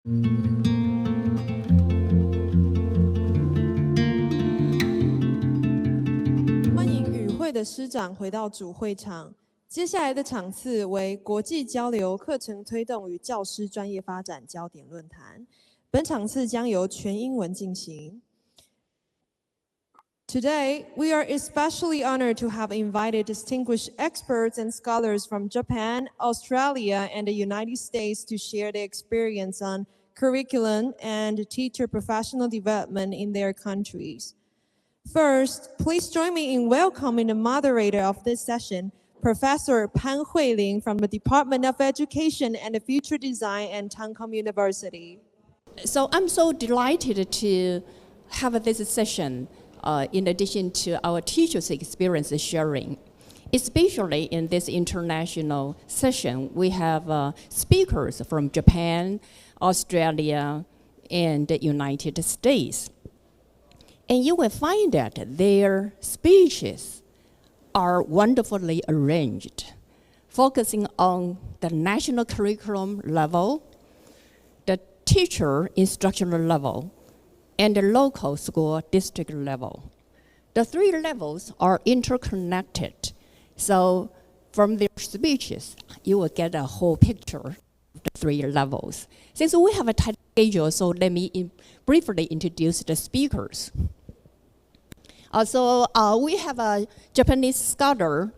欢迎与会的师长回到主会场。接下来的场次为国际交流课程推动与教师专业发展焦点论坛。本场次将由全英文进行。Today, we are especially honored to have invited distinguished experts and scholars from Japan, Australia, and the United States to share their experience on curriculum and teacher professional development in their countries. First, please join me in welcoming the moderator of this session, Professor Pan Huiling from the Department of Education and Future Design at Tongkang University. So I'm so delighted to have this session in addition to our teachers' experience sharing. Especially in this international session, we have speakers from Japan, Australia, and the United States. And you will find that their speeches are wonderfully arranged, focusing on the national curriculum level, the teacher instructional level, and the local school district level. The three levels are interconnected. So from their speeches, you will get a whole picture of the three levels. Since we have a tight schedule, so let me briefly introduce the speakers. So we have a Japanese scholar,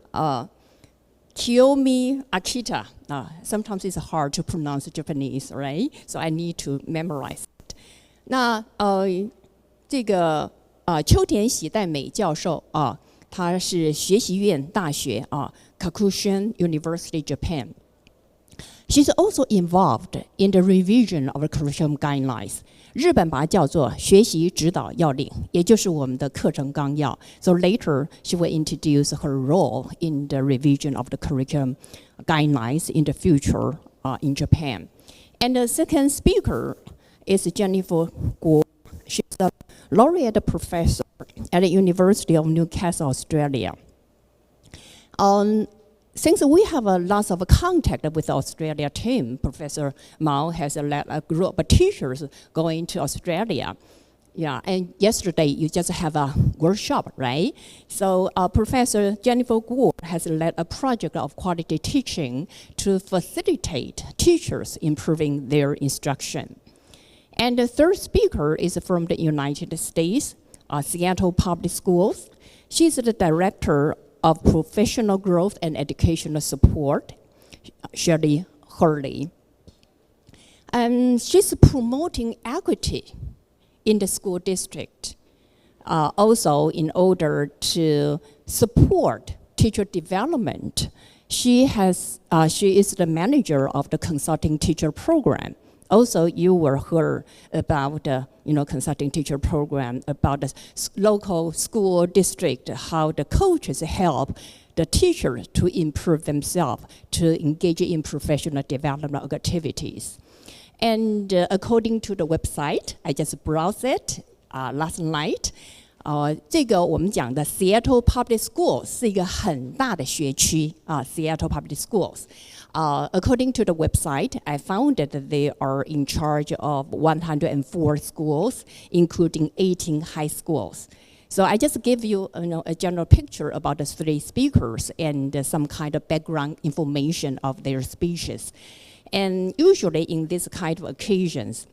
Kiyomi Akita. Sometimes it's hard to pronounce Japanese, right? So I need to memorize it. 那这个秋田喜代美教授他是学习院大学Kakushin University, Japan. She's also involved in the revision of the curriculum guidelines. 日本把它叫做学习指导要领，也就是我们的课程纲要。So later, she will introduce her role in the revision of the curriculum guidelines in the future in Japan. And the second speaker is Jennifer Guo. She's a laureate professor at the University of Newcastle, Australia. Since we have lots of contact with the Australia team, Professor Mao has led a group of teachers going to Australia. Yeah, and yesterday you just have a workshop, right? So Professor Jennifer Guo has led a project of quality teaching to facilitate teachers improving their instruction. And the third speaker is from the United States, Seattle Public Schools. She's the director of Professional Growth and Educational Support, Shirley Hurley. And she's promoting equity in the school district, also in order to support teacher development. She is the manager of the consulting teacher program. Also, you will hear about the consulting teacher program, about the local school district, how the coaches help the teachers to improve themselves, to engage in professional development activities. And according to the website, I just browsed it last night. 这个我们讲的 Seattle Public Schools 是一个很大的学区Seattle Public Schools. According to the website, I found that they are in charge of 104 schools, including 18 high schools. So I just give you, a general picture about the three speakers and some kind of background information of their speeches. And usually in this kind of occasions,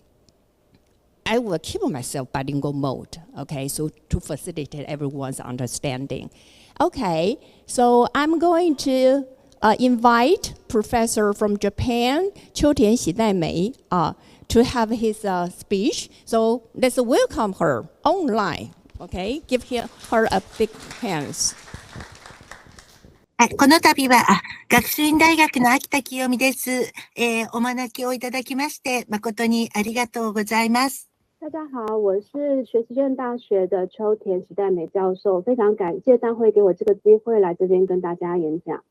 I will keep myself bilingual mode, okay, so to facilitate everyone's understanding. Okay, so I'm going to invite Professor from Japan, Chou-Tien Xi-Dai-Mei, to have his speech. So let's welcome her online, okay? Give her a big hands. この度は、学習院大学の秋田清美です。お招きをいただきまして、誠にありがとうございます。大家好，我是学习院大学的秋田喜代美教授，非常感谢大会给我这个机会来这边跟大家演讲。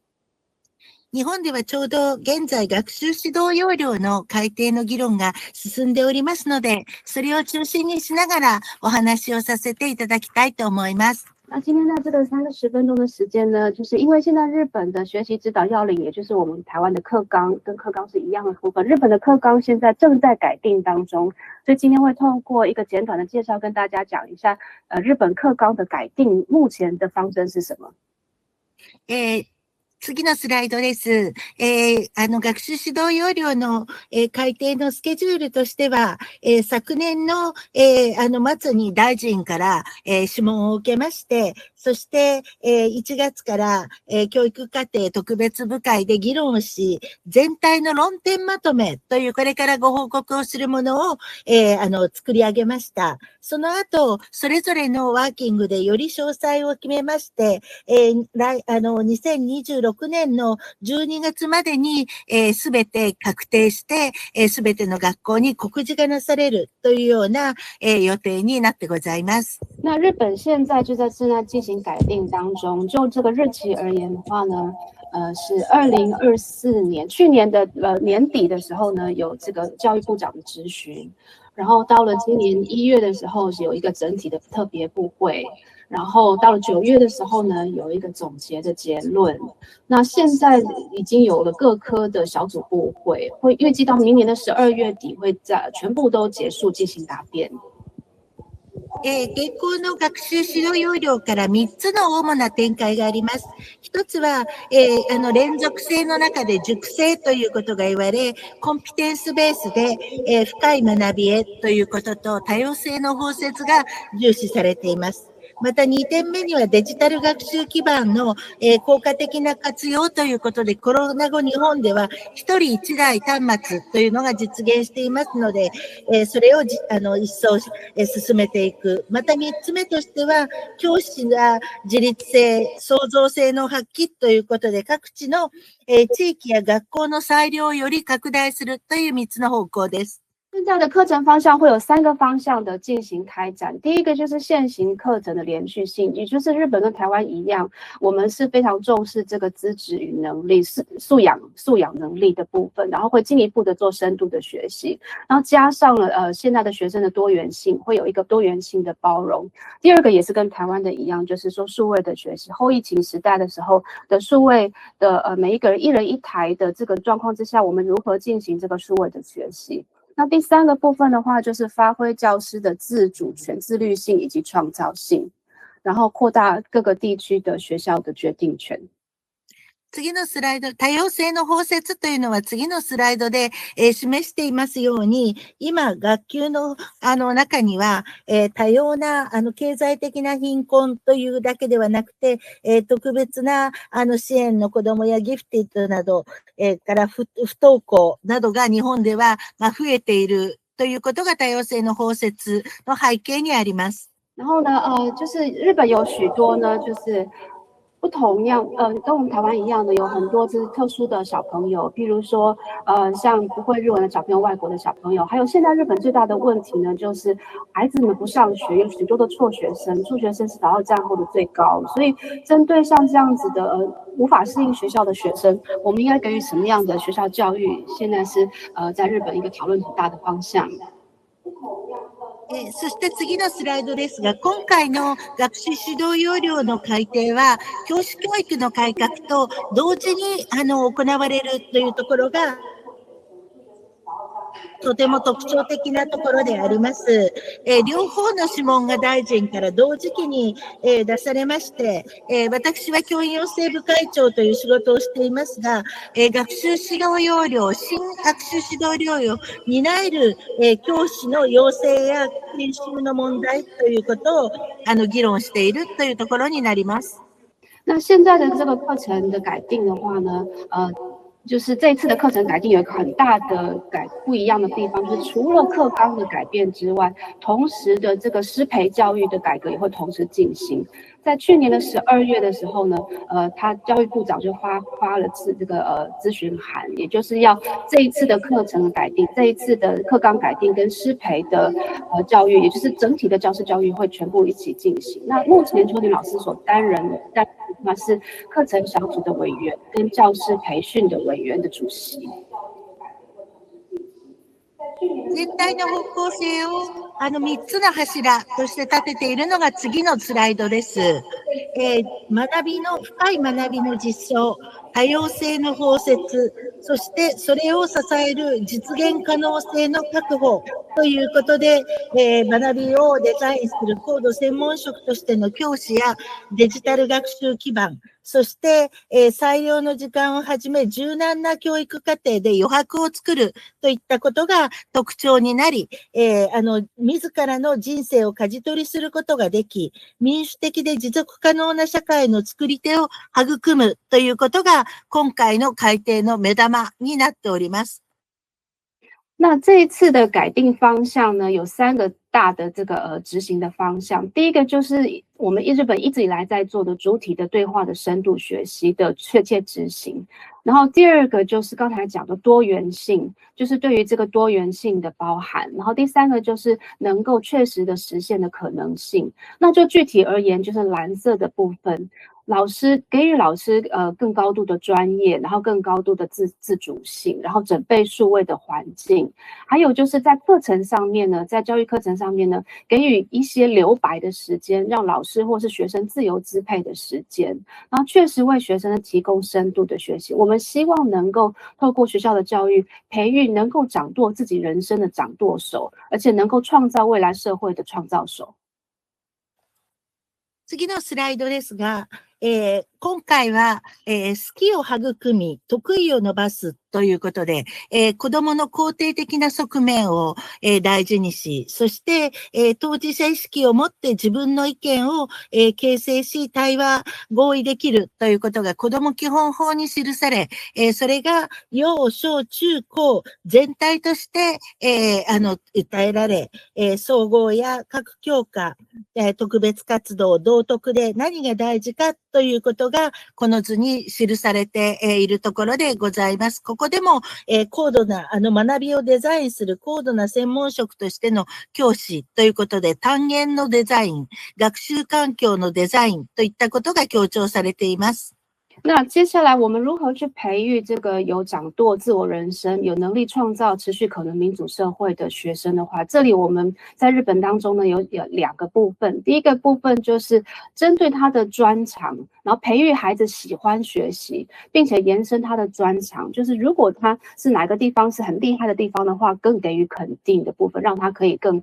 日本ではちょうど現在学習指導要領の改定の議論が進んでおりますので、それを中心にしながらお話をさせていただきたいと思います。那今天的这个30分钟的时间呢，就是因为现在日本的学习指导要领，也就是我们台湾的课纲，跟课纲是一样的部分。日本的课纲现在正在改定当中，所以今天会透过一个简短的介绍，跟大家讲一下，日本課綱的改定目前的方针是什么。次のスライドです。学習指導要領の、改定のスケジュールとしては、昨年の、末に大臣から、諮問を受けまして、そして、1月から、教育課程特別部会で議論し、全体の論点まとめというこれからご報告をするものを、作り上げました。その後、それぞれのワーキングでより詳細を決めまして、2026年の12月までに、すべて確定して、すべての学校に告示がなされるというような、予定になってございます。那日本现在就在正在进行改定当中，就这个日期而言的话呢，是2024年，去年的年底的时候呢，有这个教育部长的质询，然后到了今年1月的时候有一个整体的特别部会，然后到了9月的时候呢，有一个总结的结论。那现在已经有了各科的小组部会，会预计到明年的12月底会在全部都结束进行答辩。現行の学習指導要領から3つの主な展開があります。一つは、連続性の中で熟成ということが言われ、コンピテンスベースで、深い学びへということと多様性の包摂が重視されています。また2点目にはデジタル学習基盤の、効果的な活用ということで、コロナ後日本では一人一台端末というのが実現していますので、それを一層、進めていく。また3つ目としては、教師が自立性、創造性の発揮ということで、各地の、地域や学校の裁量をより拡大するという3つの方向です。现在的课程方向会有3个方向的进行开展。第一个就是现行课程的连续性，也就是日本跟台湾一样，我们是非常重视这个资质与能力、素养能力的部分，然后会进一步的做深度的学习，然后加上了现在的学生的多元性，会有一个多元性的包容。第二个也是跟台湾的一样，就是说数位的学习，后疫情时代的时候的数位的每一个人一人一台的这个状况之下，我们如何进行这个数位的学习。那第3个部分的话，就是发挥教师的自主权、自律性以及创造性，然后扩大各个地区的学校的决定权。次のスライド、多様性の包摂というのは次のスライドで、示していますように、今、学級の、中には、多様な、経済的な貧困というだけではなくて、特別な、支援の子供やギフティッドなど、から不登校などが日本では、増えているということが多様性の包摂の背景にあります。然后呢，就是日本有许多呢，就是不同样，跟我们台湾一样的，有很多就是特殊的小朋友，譬如说，像不会日文的小朋友、外国的小朋友，还有现在日本最大的问题呢，就是孩子们不上学，有许多的辍学生，辍学生是早稻战后的最高，所以针对像这样子的无法适应学校的学生，我们应该给予什么样的学校教育？现在是在日本一个讨论很大的方向。そして次のスライドですが、今回の学習指導要領の改定は、教師教育の改革と同時に行われるというところが、とても特徴的なところであります。両方の諮問が大臣から同時期に、出されまして、私は教員養成部会長という仕事をしていますが、学習指導要領、新学習指導要領を担える、教師の養成や研修の問題ということを議論しているというところになります。那现在的这个课程的改定的话呢，就是这一次的课程改定有一个很大的不一样的地方，就是除了课纲的改变之外，同时的这个师培教育的改革也会同时进行。在去年的12月的时候呢，他教育部长就发了这个咨询函，也就是要这一次的课程的改定，这一次的课纲改定跟师培的教育，也就是整体的教师教育会全部一起进行。那目前秋田老师所担任的他是课程小组的委员跟教师培训的委员的主席。全体の方向性を3つの柱として立てているのが次のスライドです。深い学びの実装、多様性の包摂、そしてそれを支える実現可能性の確保ということで、学びをデザインする高度専門職としての教師やデジタル学習基盤、そして、裁量の時間をはじめ柔軟な教育課程で余白を作るといったことが特徴になり、自らの人生を舵取りすることができ、民主的で持続可能な社会の作り手を育むということが今回の改定の目玉になっております。那这一次的改定方向呢，有3个大的这个执行的方向。第一个就是我们日本一直以来在做的主体的对话的深度学习的确切执行。然后第二个就是刚才讲的多元性，就是对于这个多元性的包含。然后第3个就是能够确实的实现的可能性。那就具体而言，就是蓝色的部分。给予老师更高度的专业，然后更高度的自主性，然后整备数位的环境，还有就是在课程上面呢，在教育课程上面呢，给予一些留白的时间，让老师或是学生自由支配的时间，然后确实为学生提供深度的学习。我们希望能够透过学校的教育，培育能够掌舵自己人生的掌舵手，而且能够创造未来社会的创造手。次のスライドですが、今回は、好きを育み、得意を伸ばすということで、子供の肯定的な側面を、大事にし、そして、当事者意識を持って自分の意見を、形成し、対話、合意できるということが子供基本法に記され、それが幼小中高全体として、訴えられ、総合や各教科、特別活動、道徳で何が大事かということがこの図に記されているところでございます。ここでも高度な学びをデザインする高度な専門職としての教師ということで単元のデザイン、学習環境のデザインといったことが強調されています。那接下来我们如何去培育这个有掌舵自我人生、有能力创造持续可能民主社会的学生的话，这里我们在日本当中呢有2个部分。第一个部分就是针对他的专长，然后培育孩子喜欢学习，并且延伸他的专长。就是如果他是哪个地方是很厉害的地方的话，更给予肯定的部分，让他可以更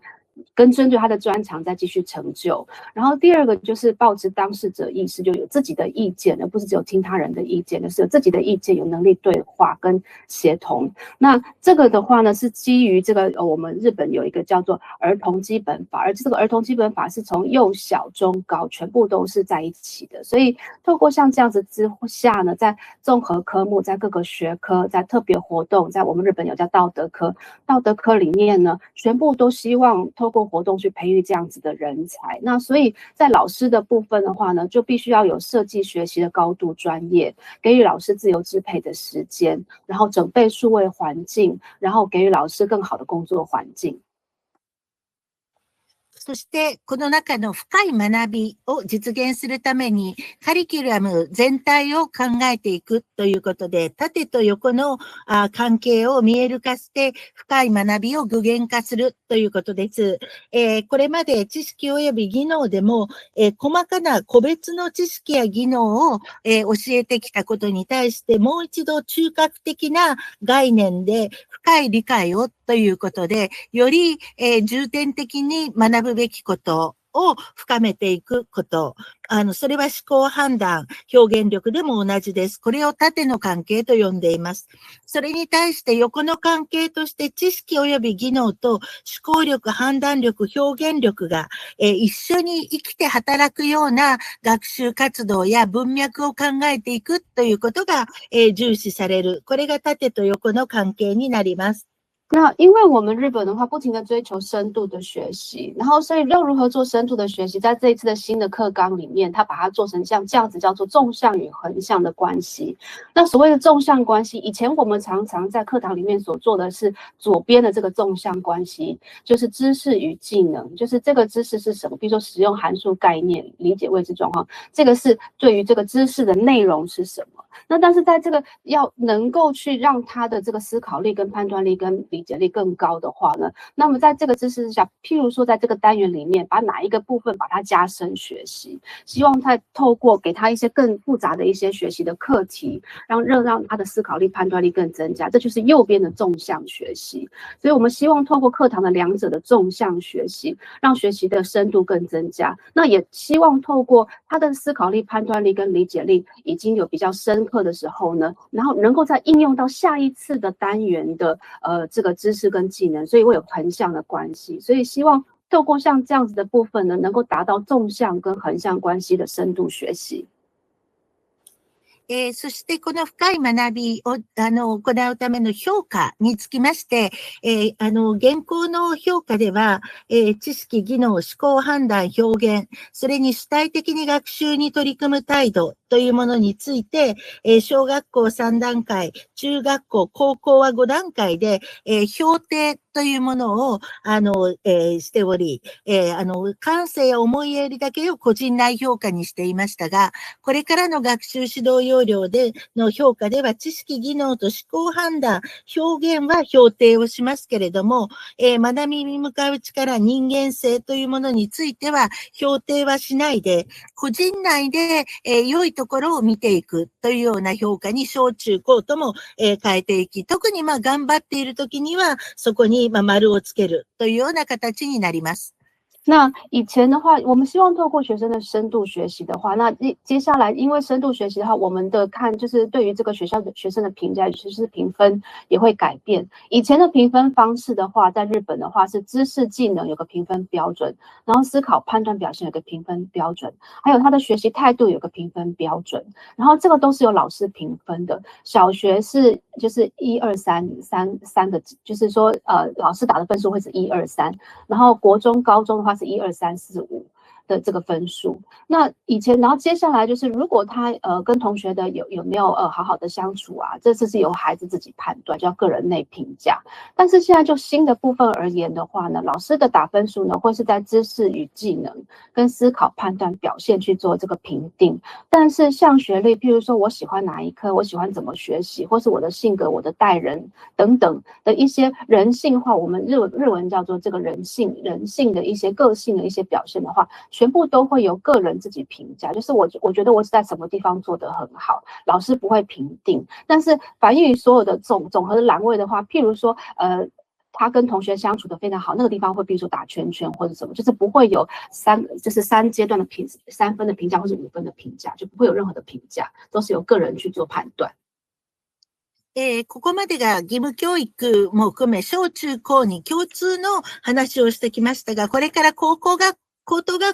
针对他的专长再继续成就。然后第2个就是抱持当事者意识，就有自己的意见，而不是只有听他人的意见，就是有自己的意见，有能力对话跟协同。那这个的话呢，是基于这个我们日本有一个叫做儿童基本法，而这个儿童基本法是从幼小中高全部都是在一起的。所以透过像这样子之下呢，在综合科目，在各个学科，在特别活动，在我们日本有叫道德科，道德科里面呢，全部都希望透过活动去培育这样子的人才。那所以在老师的部分的话呢，就必须要有设计学习的高度专业，给予老师自由支配的时间，然后整备数位环境，然后给予老师更好的工作环境。そして、この中の深い学びを実現するために、カリキュラム全体を考えていくということで、縦と横の関係を見える化して、深い学びを具現化するということです。これまで知識及び技能でも、細かな個別の知識や技能を、教えてきたことに対して、もう一度中核的な概念で深い理解をということで、より、重点的に学ぶべきことを深めていくこと。それは思考判断、表現力でも同じです。これを縦の関係と呼んでいます。それに対して横の関係として知識及び技能と思考力、判断力、表現力が、一緒に生きて働くような学習活動や文脈を考えていくということが、重視される。これが縦と横の関係になります。那因为我们日本的话不停的追求深度的学习，然后所以要如何做深度的学习，在这一次的新的课纲里面，它把它做成像这样子叫做纵向与横向的关系。那所谓的纵向关系，以前我们常常在课堂里面所做的是左边的这个纵向关系，就是知识与技能，就是这个知识是什么，比如说使用函数概念、理解未知状况，这个是对于这个知识的内容是什么。那但是在这个要能够去让他的这个思考力跟判断力跟理解力更高的话呢，那么在这个知识之下，譬如说在这个单元里面，把哪一个部分把它加深学习，希望他透过给他一些更复杂的一些学习的课题，让他的思考力、判断力更增加，这就是右边的纵向学习。所以我们希望透过课堂的两者的纵向学习，让学习的深度更增加。那也希望透过他的思考力、判断力跟理解力已经有比较深刻的时候呢，然后能够再应用到下一次的单元的这个知识跟技能，所以会有横向的关系。所以希望透过像这样子的部分呢，能够达到纵向跟横向关系的深度学习。そしてこの深い学びを行うための評価につきまして、現行の評価では、知識、技能、思考、判断、表現、それに主体的に学習に取り組む態度というものについて、小学校3段階、中学校、高校は5段階で、評定というものを、しており、感性や思いやりだけを個人内評価にしていましたが、これからの学習指導要領での評価では、知識、技能と思考判断、表現は評定をしますけれども、学びに向かう力、人間性というものについては、評定はしないで、個人内で、良いところを見ていくというような評価に小中高とも、変えていき、特に頑張っているときには、そこに丸をつけるというような形になります。那以前的话，我们希望透过学生的深度学习的话，那接下来因为深度学习的话，我们的看就是对于这个学校的学生的评价，其实评分也会改变。以前的评分方式的话，在日本的话是知识技能有个评分标准，然后思考判断表现有个评分标准，还有他的学习态度有个评分标准，然后这个都是由老师评分的。小学是就是1、2、3个，就是说老师打的分数会是1、2、3，然后国中、高中的话是1、2、3、4、5的这个分数。那以前，然后接下来就是如果他跟同学的有没有好好的相处啊，这次是由孩子自己判断，叫个人内评价。但是现在就新的部分而言的话呢，老师的打分数呢会是在知识与技能跟思考判断表现去做这个评定。但是像学历，譬如说我喜欢哪一科，我喜欢怎么学习，或是我的性格、我的待人等等的一些人性化，我们日文叫做这个人性的一些个性的一些表现的话，全部都会由个人自己评价。就是我觉得我在什么地方做得很好，老师不会评定。但是反映于所有的总和的栏位的话，譬如说他跟同学相处的非常好，那个地方会比如说打圈圈或者什么，就是不会有3阶段的3分的评价或者5分的评价，就不会有任何的评价，都是由个人去做判断。ここまでが義務教育も含め小中高に共通の話をしてきましたが、これから高等学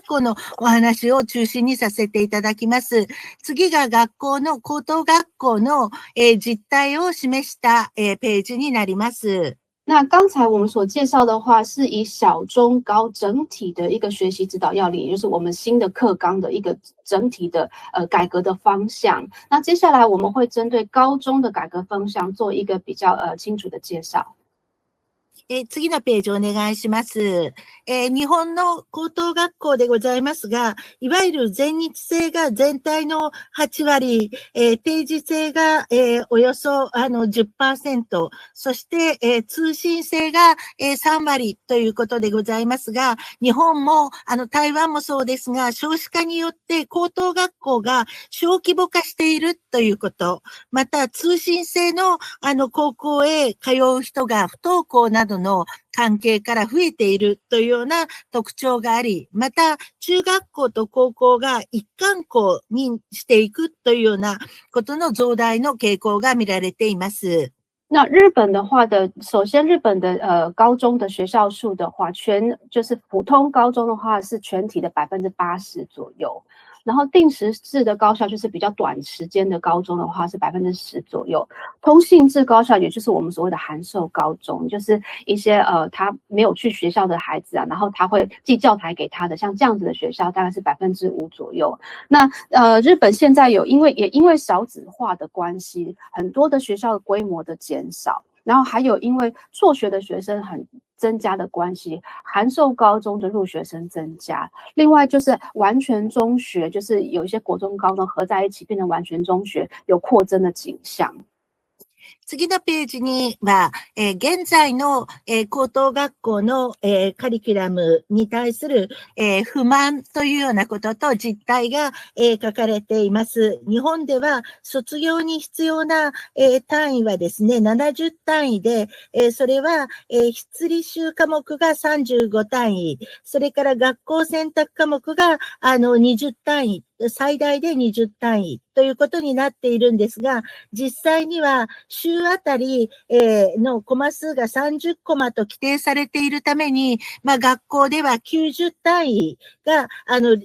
校のお話を中心にさせていただきます。次が高等学校の実態を示したページになります。那刚才我们所介绍的话，是以小中高整体的一个学习指导要领，也就是我们新的课纲的一个整体的改革的方向。那接下来我们会针对高中的改革方向做一个比较清楚的介紹。次のページお願いします。日本の高等学校でございますが、いわゆる全日制が全体の8割、定時制が、およそ10%、そして、通信制が、3割ということでございますが、日本も台湾もそうですが、少子化によって高等学校が小規模化しているということ、また通信制の高校へ通う人が不登校などの関係から増えているというような特徴があり、また中学校と高校が一貫校にしていくというようなことの増大の傾向が見られています。那日本的话首先日本的高中的学校数的话，就是普通高中的话是全体的80%左右。然后定时制的高校就是比较短时间的高中的话是10%左右，通信制高校也就是我们所谓的函授高中，就是一些他没有去学校的孩子啊，然后他会寄教材给他的，像这样子的学校大概是5%左右。那日本现在因为少子化的关系，很多的学校的规模的减少，然后还有因为辍学的学生增加的关系，函授高中的入学生增加，另外就是完全中学，就是有一些国中高中合在一起变成完全中学，有扩增的景象。次のページには、現在の、高等学校の、カリキュラムに対する、不満というようなことと実態が、書かれています。日本では卒業に必要な、単位はですね、70単位で、それは、筆履修科目が35単位、それから学校選択科目が、20単位、最大で20単位ということになっているんですが、実際には週あたり、のコマ数が30コマと規定されているために、学校では90単位が、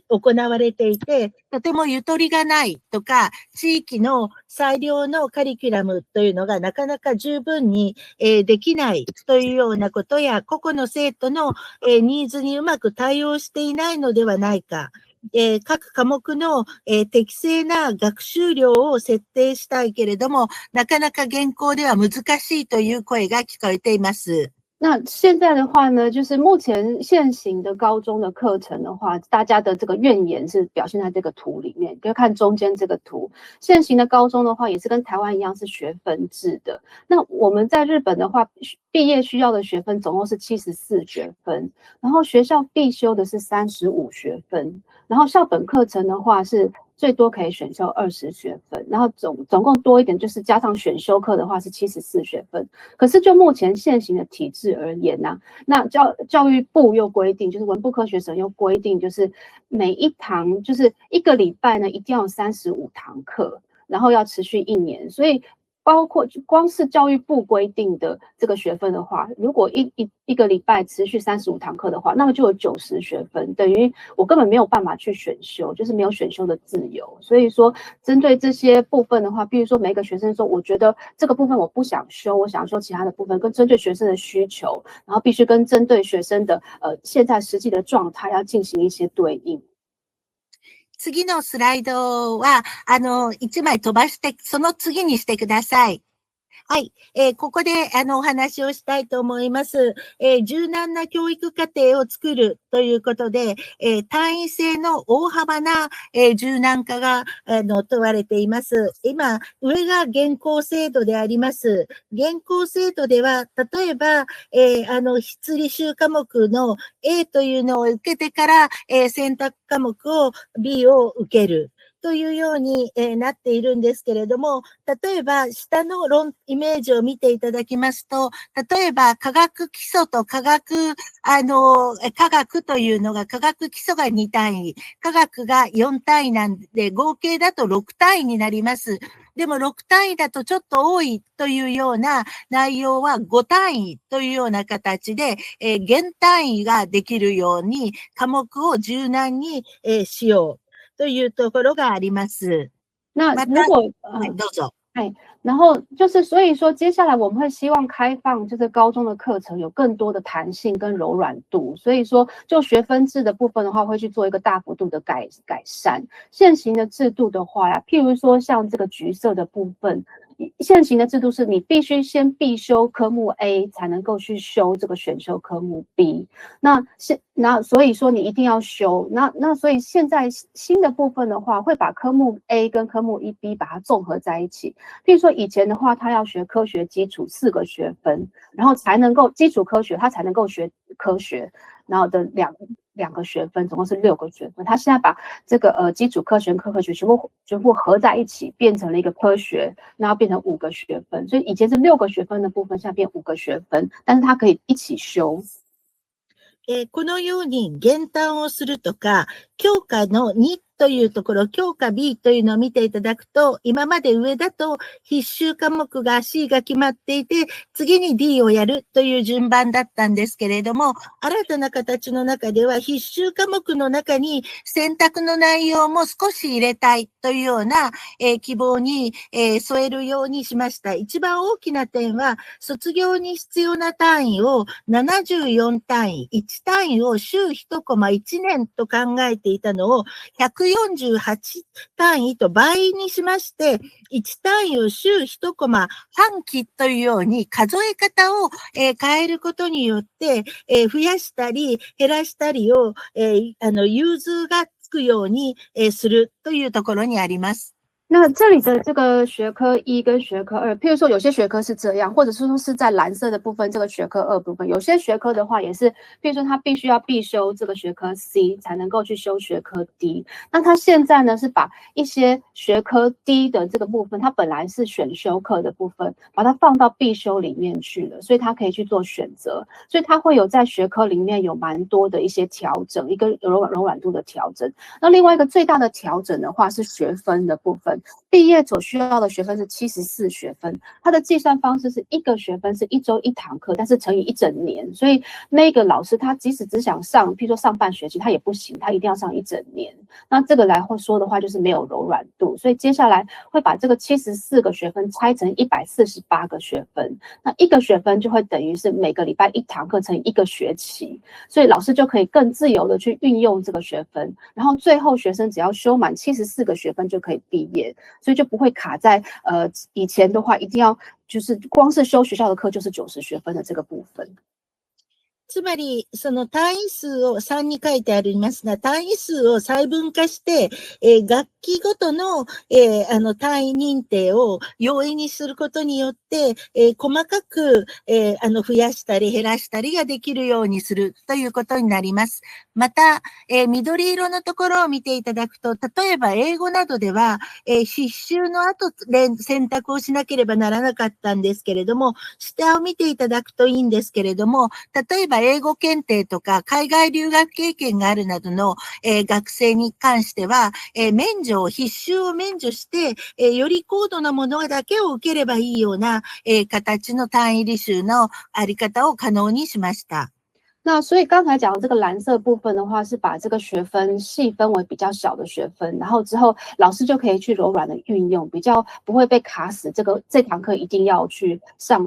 行われていて、とてもゆとりがないとか、地域の裁量のカリキュラムというのがなかなか十分に、できないというようなことや、個々の生徒の、ニーズにうまく対応していないのではないか。各科目の、適正な学習量を設定したいけれども、なかなか現行では難しいという声が聞こえています。那现在的话呢，就是目前现行的高中的课程的话，大家的这个怨言是表现在这个图里面，可以看中间这个图。现行的高中的话，也是跟台湾一样是学分制的。那我们在日本的话，毕业需要的学分总共是74学分，然后学校必修的是35学分，然后校本课程的话是最多可以选修20学分，然后总共多一点，就是加上选修课的话是74学分。可是就目前现行的体制而言呢，那教育部又规定，就是文部科学省又规定，就是每一堂就是一个礼拜呢一定要有35堂课，然后要持续1年，所以包括光是教育部规定的这个学分的话，如果一个礼拜持续35堂课的话，那么就有90学分，等于我根本没有办法去选修，就是没有选修的自由。所以说，针对这些部分的话，比如说每一个学生说，我觉得这个部分我不想修，我想修其他的部分，跟针对学生的需求，然后必须跟针对学生的现在实际的状态要进行一些对应。次のスライドは、1枚飛ばして、その次にしてください。はい。ここで、お話をしたいと思います。柔軟な教育課程を作るということで、単位制の大幅な、柔軟化が、問われています。今、上が現行制度であります。現行制度では、例えば、筆履修科目の A というのを受けてから、選択科目を B を受ける。というように、なっているんですけれども、例えば下のイメージを見ていただきますと、例えば科学基礎と科学というのが、科学基礎が2単位、科学が4単位なんで、合計だと6単位になります。でも6単位だとちょっと多いというような内容は5単位というような形で、減単位ができるように科目を柔軟に、しよう。というところがあります。那如果どうぞ。然后就是所以说接下来我们会希望开放就是高中的课程有更多的弹性跟柔软度，所以说就学分制的部分的话会去做一个大幅度的改善。现行的制度的话呀，譬如说像这个橘色的部分，现行的制度是你必须先必修科目 A 才能够去修这个选修科目 B， 那所以说你一定要修，那所以现在新的部分的话会把科目 A 跟科目 B 把它综合在一起。譬如说以前的话他要学科学基础4个学分，然后才能够基础科学他才能够学科学，然后的两个学分总共是6个学分，他现在把这个基础科学跟科学全部合在一起变成了一个科学，然后变成5个学分，所以以前是6个学分的部分现在变5个学分，但是它可以一起修。このように減単をするとか、教科の2というところ、教科 B というのを見ていただくと、今まで上だと必修科目が C が決まっていて、次に D をやるという順番だったんですけれども、新たな形の中では必修科目の中に選択の内容も少し入れたいというような、希望に、添えるようにしました。一番大きな点は、卒業に必要な単位を74単位、1単位を週1コマ1年と考えていたのを148単位と倍にしまして、1単位を週1コマ半期というように数え方を、変えることによって、増やしたり減らしたりを、融通がつくように、するというところにあります。那这里的这个学科1跟学科2，譬如说有些学科是这样，或者是说是在蓝色的部分，这个学科2部分，有些学科的话也是，譬如说他必须要必修这个学科 C 才能够去修学科 D。那他现在呢是把一些学科 D 的这个部分，它本来是选修课的部分，把它放到必修里面去了，所以他可以去做选择，所以他会有在学科里面有蛮多的一些调整，一个柔软度的调整。那另外一个最大的调整的话是学分的部分。毕业所需要的学分是74学分，它的计算方式是一个学分是1周1堂课，但是乘以1整年，所以那个老师他即使只想上，譬如说上半学期他也不行，他一定要上1整年。那这个来说的话就是没有柔软度，所以接下来会把这个74个学分拆成148个学分，那一个学分就会等于是每个礼拜1堂课乘以1个学期，所以老师就可以更自由的去运用这个学分，然后最后学生只要修满74个学分就可以毕业。所以就不会卡在以前的话一定要就是光是修学校的课就是90学分的这个部分。つまり、その単位数を3に書いてありますが、単位数を細分化して、学期ごとの、単位認定を容易にすることによって、細かく、増やしたり減らしたりができるようにするということになります。また、緑色のところを見ていただくと、例えば英語などでは、必修の後選択をしなければならなかったんですけれども、下を見ていただくといいんですけれども、例えば英語検定とか海外留学経験があるなどの、学生に関しては、必修を免除して、より高度なものだけを受ければいいような、形の単位履修のあり方を可能にしました。那所以刚才讲的这个蓝色部分的话，是把这个学分细分为比较小的学分，然后之后老师就可以去柔软的运用，比较不会被卡死。这堂课一定要去上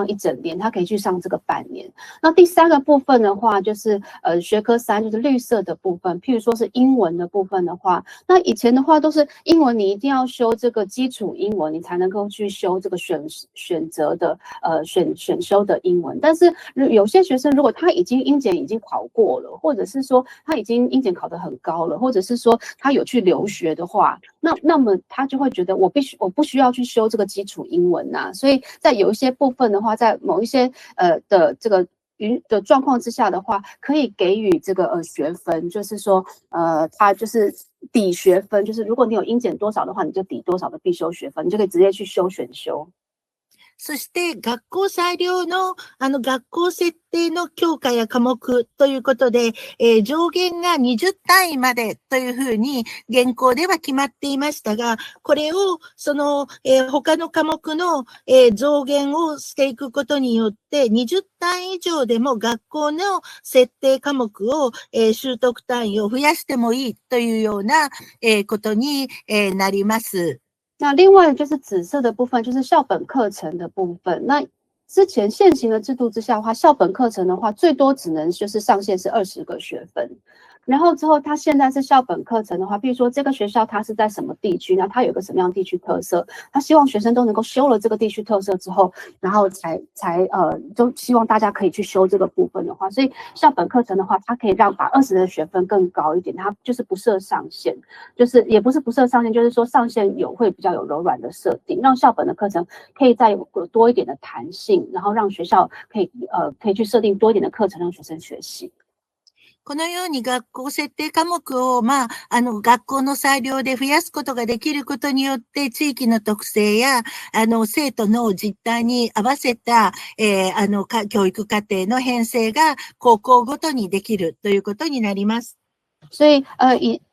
1整年，他可以去上这个半年。那第3个部分的话，就是学科3，就是绿色的部分。譬如说是英文的部分的话，那以前的话都是英文，你一定要修这个基础英文，你才能够去修这个选择的选修的英文。但是有些学生如果他英检已经考过了，或者是说他已经英检考得很高了，或者是说他有去留学的话，那么他就会觉得我不需要去修这个基础英文啊。所以在有一些部分的话，在某一些的这个的状况之下的话，可以给予这个学分，就是说它就是抵学分，就是如果你有英检多少的话，你就抵多少的必修学分，你就可以直接去修选修。そして学校裁量の学校設定の教科や科目ということで、上限が20単位までというふうに現行では決まっていましたが、これを他の科目の、増減をしていくことによって20単位以上でも学校の設定科目を、習得単位を増やしてもいいというような、ことに、なります。那另外就是紫色的部分，就是校本课程的部分。那之前现行的制度之下的话，校本课程的话，最多只能就是上限是20个学分。然后之后，他现在是校本课程的话，比如说这个学校它是在什么地区，那它有个什么样的地区特色，他希望学生都能够修了这个地区特色之后，然后就希望大家可以去修这个部分的话，所以校本课程的话，它可以把20的学分更高一点，它就是不设上限，就是也不是不设上限，就是说上限会比较有柔软的设定，让校本的课程可以再有多一点的弹性，然后让学校可以去设定多一点的课程让学生学习。このように学校設定科目を、学校の裁量で増やすことができることによって、地域の特性や、生徒の実態に合わせた、教育課程の編成が高校ごとにできるということになります。所以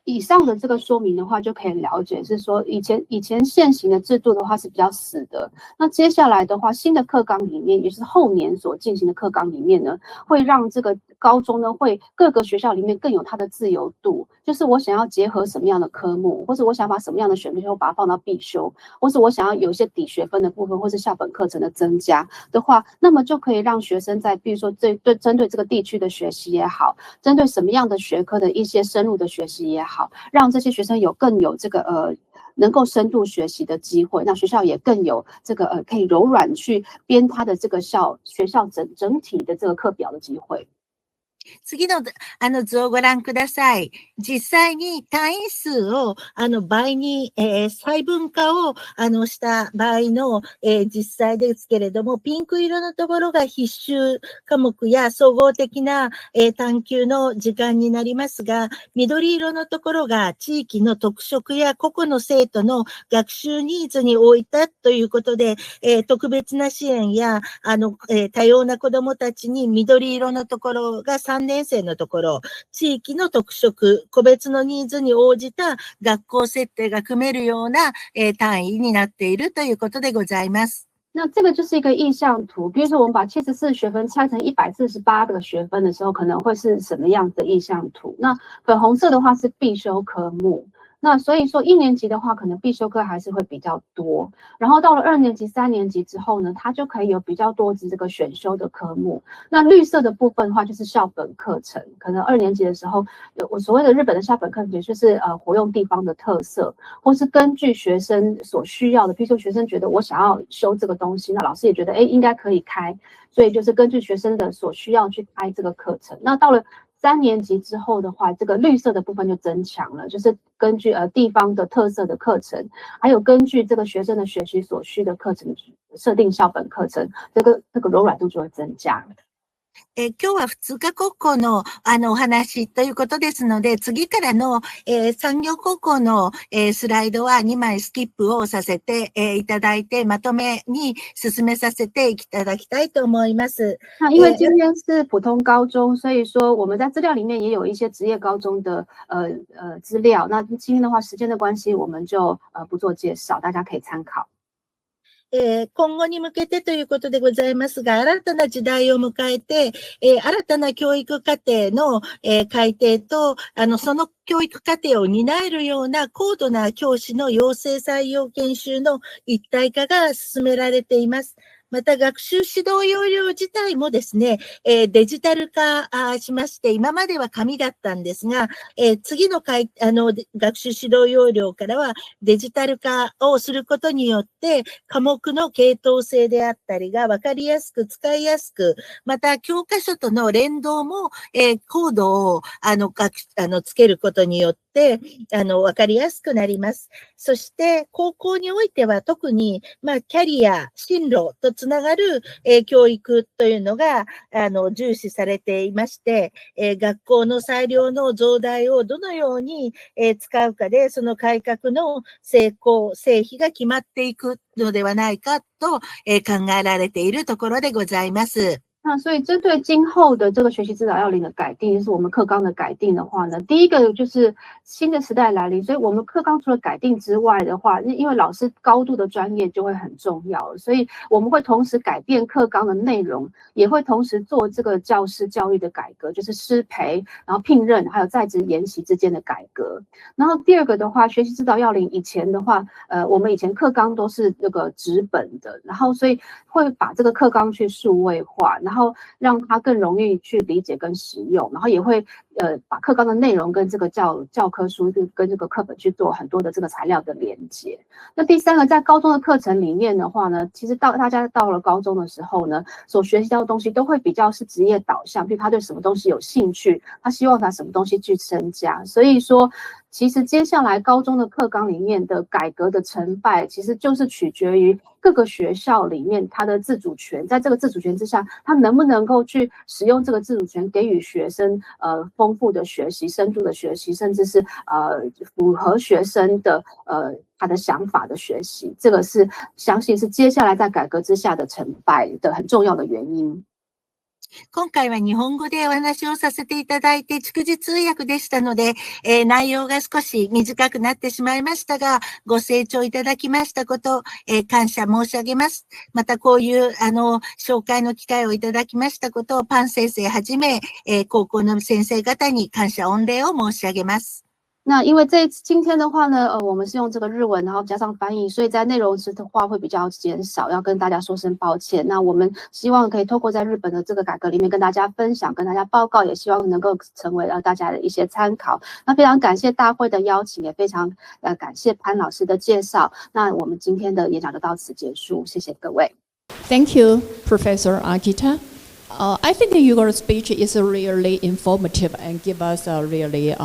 以上的这个说明的话，就可以了解是说以前现行的制度的话是比较死的。那接下来的话，新的课纲里面，也就是后年所进行的课纲里面呢，会让这个高中呢，会各个学校里面更有它的自由度。就是我想要结合什么样的科目，或者我想把什么样的选修把它放到必修，或是我想要有一些抵学分的部分，或是校本课程的增加的话，那么就可以让学生在比如说针对这个地区的学习也好，针对什么样的学科的一些深入的学习也好，让这些学生更有这个能够深度学习的机会，那学校也更有这个可以柔软去编他的这个学校整体的这个课表的机会。次の図をご覧ください。実際に単位数を倍に細分化をした場合の実際ですけれども、ピンク色のところが必修科目や総合的な探究の時間になりますが、緑色のところが地域の特色や個々の生徒の学習ニーズに応じたということで、特別な支援や多様な子どもたちに緑色のところが3年生のところ、地域の特色、個別のニーズに応じた学校設定が組めるような単位になっているということでございます。那这个就是一个意向图，比如说我们把74学分拆成148个学分的时候，可能会是什么样的意向图？那粉红色的话是必修科目。那所以说1年级的话，可能必修课还是会比较多，然后到了2年级、3年级之后呢，它就可以有比较多这个选修的科目。那绿色的部分的话，就是校本课程，可能2年级的时候，我所谓的日本的校本课程，也就是活用地方的特色，或是根据学生所需要的，比如说学生觉得我想要修这个东西，那老师也觉得应该可以开，所以就是根据学生的所需要去开这个课程。那到了3年级之后的话，这个绿色的部分就增强了，就是根据地方的特色的课程，还有根据这个学生的学习所需的课程设定校本课程，这个柔软度就会增加。今日は普通科高校のお話ということですので、次からの産業高校のスライドは2枚スキップをさせていただいて、まとめに進めさせていただきたいと思います。那因为今天是普通高中，所以说我们在资料里面也有一些职业高中的资料。那今天的话，时间的关系，我们就不做介绍，大家可以参考。今後に向けてということでございますが、新たな時代を迎えて、新たな教育課程の改定と、その教育課程を担えるような高度な教師の養成採用研修の一体化が進められています。また学習指導要領自体もですね、デジタル化しまして、今までは紙だったんですが、次の学習指導要領からはデジタル化をすることによって、科目の系統性であったりが分かりやすく使いやすく、また教科書との連動も、コードをつけることによって、分かりやすくなります。そして、高校においては特に、キャリア、進路とつながる、教育というのが、重視されていまして、学校の裁量の増大をどのように、使うかで、その改革の成功、成否が決まっていくのではないかと、考えられているところでございます。那所以针对今后的这个学习指导要领的改定，就是我们课纲的改定的话呢，第一个就是新的时代来临，所以我们课纲除了改定之外的话，因为老师高度的专业就会很重要，所以我们会同时改变课纲的内容，也会同时做这个教师教育的改革，就是师培，然后聘任，还有在职研习之间的改革。然后第二个的话，学习指导要领以前的话，我们以前课纲都是这个纸本的，然后所以会把这个课纲去数位化，然后让它更容易去理解跟使用，然后也会把课纲的内容跟这个教科书跟这个课本去做很多的这个材料的连接。那第三个，在高中的课程里面的话呢，其实大家到了高中的时候呢，所学习到的东西都会比较是职业导向，比如他对什么东西有兴趣，他希望拿什么东西去增加。所以说，其实接下来高中的课纲里面的改革的成败，其实就是取决于各个学校里面它的自主权，在这个自主权之下，它能不能够去使用这个自主权，给予学生丰富的学习、深度的学习，甚至是符合学生的他的想法的学习，这个是相信是接下来在改革之下的成败的很重要的原因。今回は日本語でお話をさせていただいて、逐次通訳でしたので、内容が少し短くなってしまいましたが、ご清聴いただきましたこと、感謝申し上げます。またこういう、紹介の機会をいただきましたことを、パン先生はじめ、高校の先生方に感謝御礼を申し上げます。那因为今天的话呢，我们是用这个日文，然后加上翻译，所以在内容的话会比较减少，要跟大家说声抱歉。那我们希望可以透过在日本的这个改革里面跟大家分享，跟大家报告，也希望能够成为大家的一些参考。那非常感谢大会的邀请，也非常感谢潘老师的介绍。那我们今天的演讲就到此结束，谢谢各位。Thank you, Professor Akita. I think your speech is really informative and give us really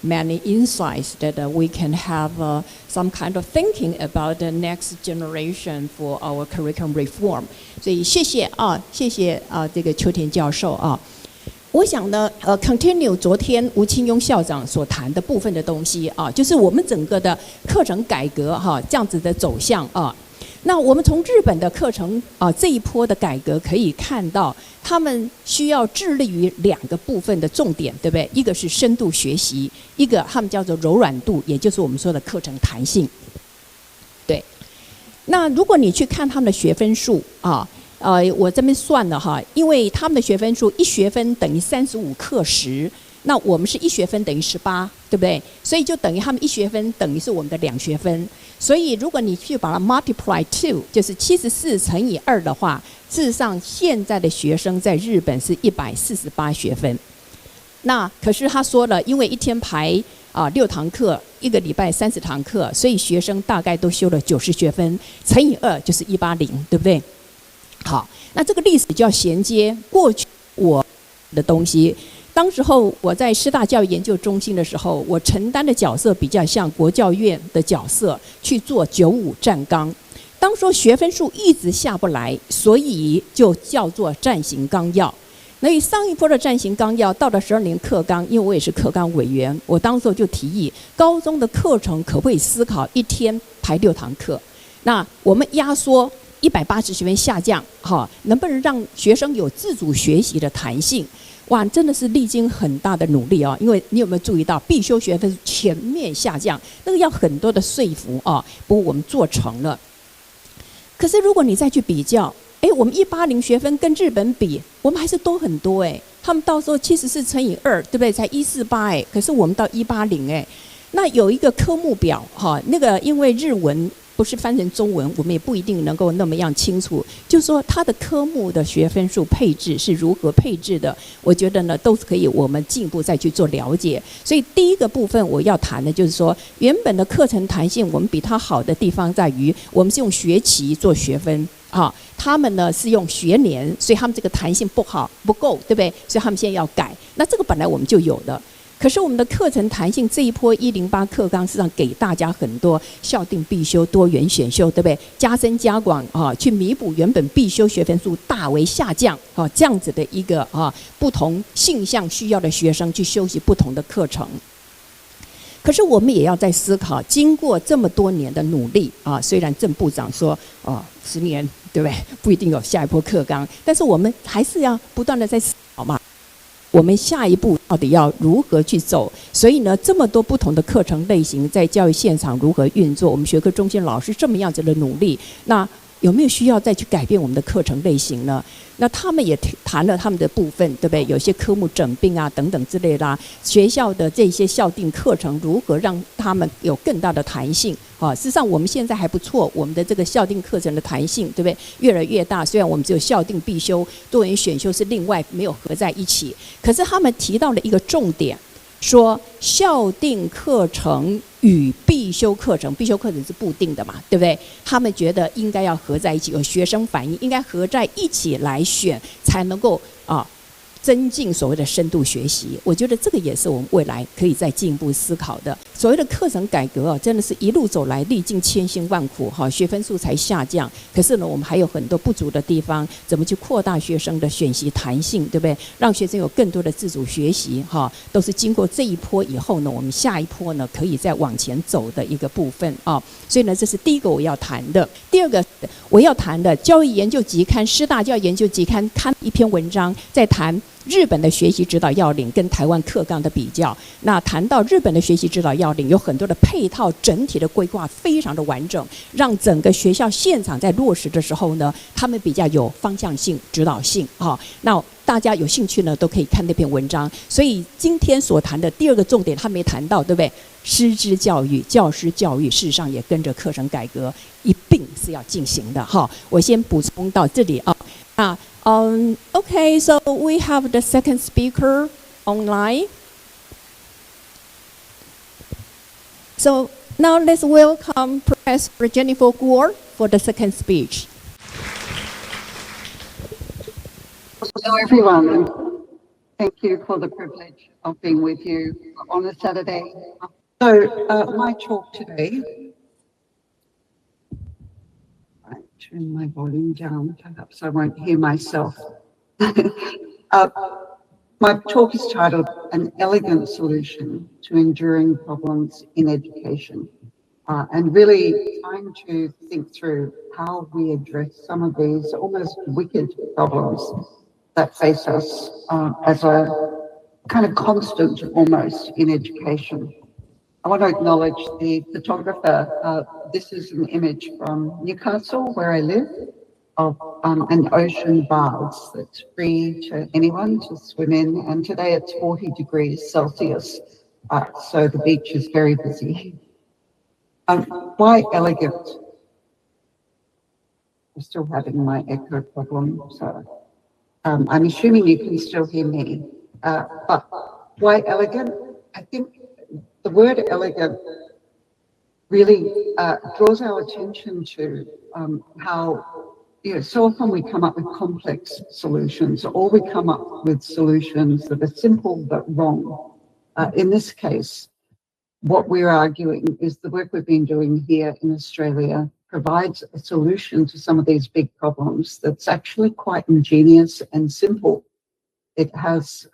many insights that we can have some kind of thinking about the next generation for our curriculum reform. 所以谢谢这个秋田教授啊。我想呢continue 昨天吴清庸校长所谈的部分的东西啊，就是我们整个的课程改革哈这样子的走向啊。那我们从日本的课程这一波的改革可以看到，他们需要致力于2个部分的重点，对不对？一个是深度学习，一个他们叫做柔软度，也就是我们说的课程弹性。对，那如果你去看他们的学分数啊，我这边算了哈，因为他们的学分数1学分等于35课时。那我们是1学分等于18，对不对？所以就等于他们1学分等于是我们的2学分。所以如果你去把它 multiply 2， 就是74乘以2的话，事实上现在的学生在日本是148学分。那可是他说了，因为一天排6堂课，1个礼拜30堂课，所以学生大概都修了90学分，乘以2就是180，对不对？好，那这个历史就要衔接过去我的东西。当时候我在师大教育研究中心的时候，我承担的角色比较像国教院的角色，去做95站纲。当时候学分数一直下不来，所以就叫做暂行纲要。那以上一波的暂行纲要到了12年课纲，因为我也是课纲委员，我当时候就提议，高中的课程可不可以思考一天排6堂课？那我们压缩180学分下降，能不能让学生有自主学习的弹性？哇，真的是历经很大的努力哦，因为你有没有注意到必修学分全面下降，那个要很多的说服哦，不过我们做成了。可是如果你再去比较，我们180学分跟日本比，我们还是多很多他们到时候74乘以2，对不对？才148可是我们到180那有一个科目表那个因为日文不是翻成中文，我们也不一定能够那么样清楚。就是说，它的科目的学分数配置是如何配置的？我觉得呢，都可以我们进一步再去做了解。所以第一个部分我要谈的就是说，原本的课程弹性，我们比它好的地方在于，我们是用学期做学分他们呢是用学年，所以他们这个弹性不够，对不对？所以他们现在要改。那这个本来我们就有的。可是我们的课程弹性这一波108课纲，实际上给大家很多校定必修、多元选修，对不对？加深加广去弥补原本必修学分数大为下降这样子的一个不同性向需要的学生去修习不同的课程。可是我们也要在思考，经过这么多年的努力虽然郑部长说10年，对不对？不一定有下一波课纲，但是我们还是要不断的在思考嘛。我们下一步到底要如何去走？所以呢，这么多不同的课程类型在教育现场如何运作？我们学科中心老师这么样子的努力，那有没有需要再去改变我们的课程类型呢？那他们也谈了他们的部分，对不对？有些科目整并等等之类的学校的这些校定课程如何让他们有更大的弹性事实上我们现在还不错，我们的这个校定课程的弹性，对不对？越来越大。虽然我们只有校定必修，多元选修是另外没有合在一起，可是他们提到了一个重点，说校定课程与必修课程是固定的嘛，对不对？他们觉得应该要合在一起，有学生反映应该合在一起来选，才能够增进所谓的深度学习。我觉得这个也是我们未来可以再进一步思考的。所谓的课程改革真的是一路走来历尽千辛万苦学分数才下降。可是呢，我们还有很多不足的地方，怎么去扩大学生的选习弹性，对不对？让学生有更多的自主学习都是经过这一波以后呢，我们下一波呢可以再往前走的一个部分所以呢，这是第一个我要谈的。第二个我要谈的，教育研究期刊师大教育研究期刊刊一篇文章，在谈日本的学习指导要领跟台湾课纲的比较。那谈到日本的学习指导要领，有很多的配套整体的规划非常的完整，让整个学校现场在落实的时候呢，他们比较有方向性、指导性那大家有兴趣呢，都可以看那篇文章。所以今天所谈的第二个重点，他没谈到，对不对？师资教育、教师教育，事实上也跟着课程改革一并是要进行的我先补充到这里Okay, so we have the second speaker online. So now let's welcome Professor Jennifer Gore for the second speech. Hello, everyone, and thank you for the privilege of being with you on a Saturday. So, my talk today, I turn my volume down, perhaps I won't hear myself. My talk is titled An Elegant Solution to Enduring Problems in Education, and really trying to think through how we address some of these almost wicked problems that face us as a kind of constant almost in education. I want to acknowledge the photographer. This is an image from Newcastle, where I live, of an ocean baths that's free to anyone to swim in. And today it's 40 degrees Celsius, so the beach is very busy. Why elegant? I'm still having my echo problem, so I'm assuming you can still hear me. But why elegant? I think the word elegant really draws our attention to how, so often we come up with complex solutions, or we come up with solutions that are simple but wrong. In this case, what we're arguing is the work we've been doing here in Australia provides a solution to some of these big problems that's actually quite ingenious and simple. It has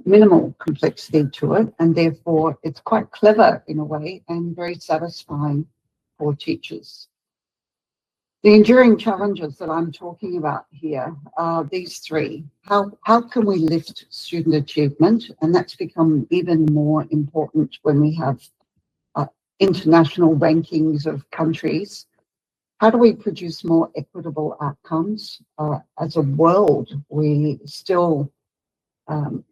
minimal complexity to it, and therefore it's quite clever in a way and very satisfying for teachers. The enduring challenges that I'm talking about here are these three. How can we lift student achievement? And that's become even more important when we have international rankings of countries. How do we produce more equitable outcomes? As a world, we still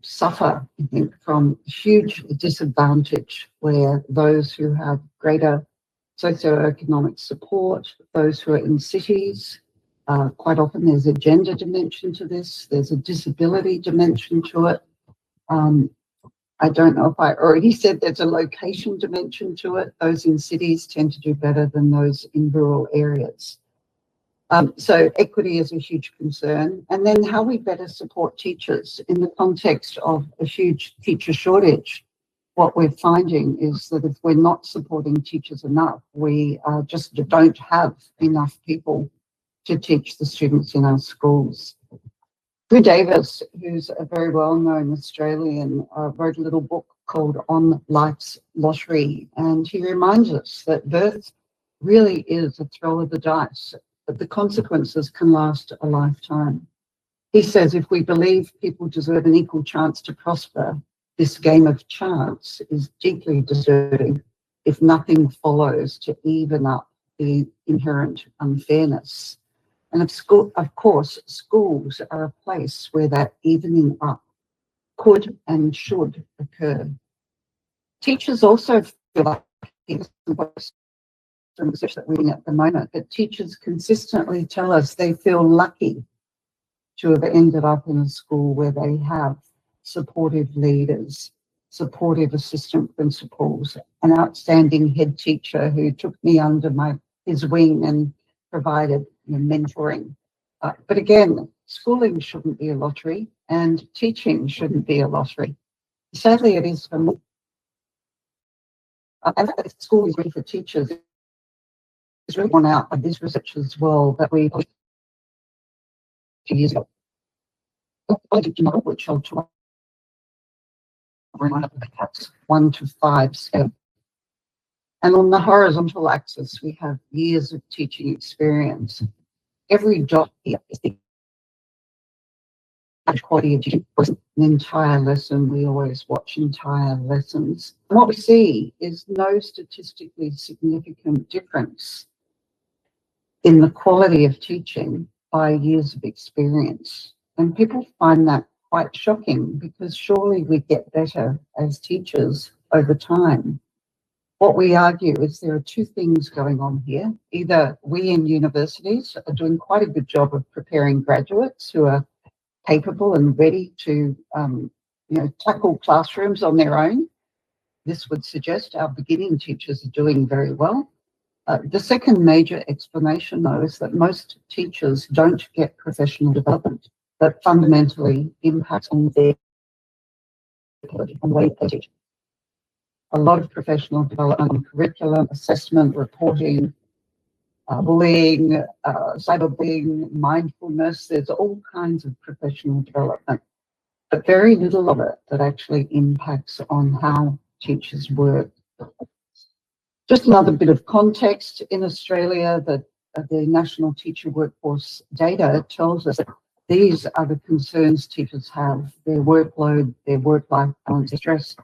suffer, I think, from huge disadvantage where those who have greater socioeconomic support, those who are in cities, quite often there's a gender dimension to this, there's a disability dimension to it. I don't know if I already said there's a location dimension to it. Those in cities tend to do better than those in rural areas. So equity is a huge concern. And then how we better support teachers in the context of a huge teacher shortage. What we're finding is that if we're not supporting teachers enough, we just don't have enough people to teach the students in our schools. Drew Davis, who's a very well-known Australian, wrote a little book called On Life's Lottery, and he reminds us that birth really is a throw of the dice, but the consequences can last a lifetime. He says if we believe people deserve an equal chance to prosper, this game of chance is deeply disturbing if nothing follows to even up the inherent unfairness. And of course, schools are a place where that evening up could and should occur. Teachers also feel like some research that we're doing at the moment, that teachers consistently tell us they feel lucky to have ended up in a school where they have supportive leaders, supportive assistant principals, an outstanding head teacher who took me under his wing and provided mentoring. But again, schooling shouldn't be a lottery and teaching shouldn't be a lottery. Sadly, it is for me. And that school is ready for teachers is really borne out by this research as well that we 2 years ago. Which I'll talk about perhaps 1 to 5 scale. And on the horizontal axis, we have years of teaching experience. Every dot here is the quality of teaching. An entire lesson, we always watch entire lessons. And what we see is no statistically significant difference in the quality of teaching by years of experience. And people find that quite shocking because surely we get better as teachers over time. What we argue is there are two things going on here. Either we in universities are doing quite a good job of preparing graduates who are capable and ready to tackle classrooms on their own. This would suggest our beginning teachers are doing very well. The second major explanation, though, is that most teachers don't get professional development. that fundamentally impacts on their way they teach. A lot of professional development, curriculum, assessment, reporting, bullying, cyberbullying, mindfulness. There's all kinds of professional development, but very little of it that actually impacts on how teachers work. Just another bit of context. In Australia, the National Teacher Workforce data tells us that these are the concerns teachers have: their workload, their work-life balance, stress,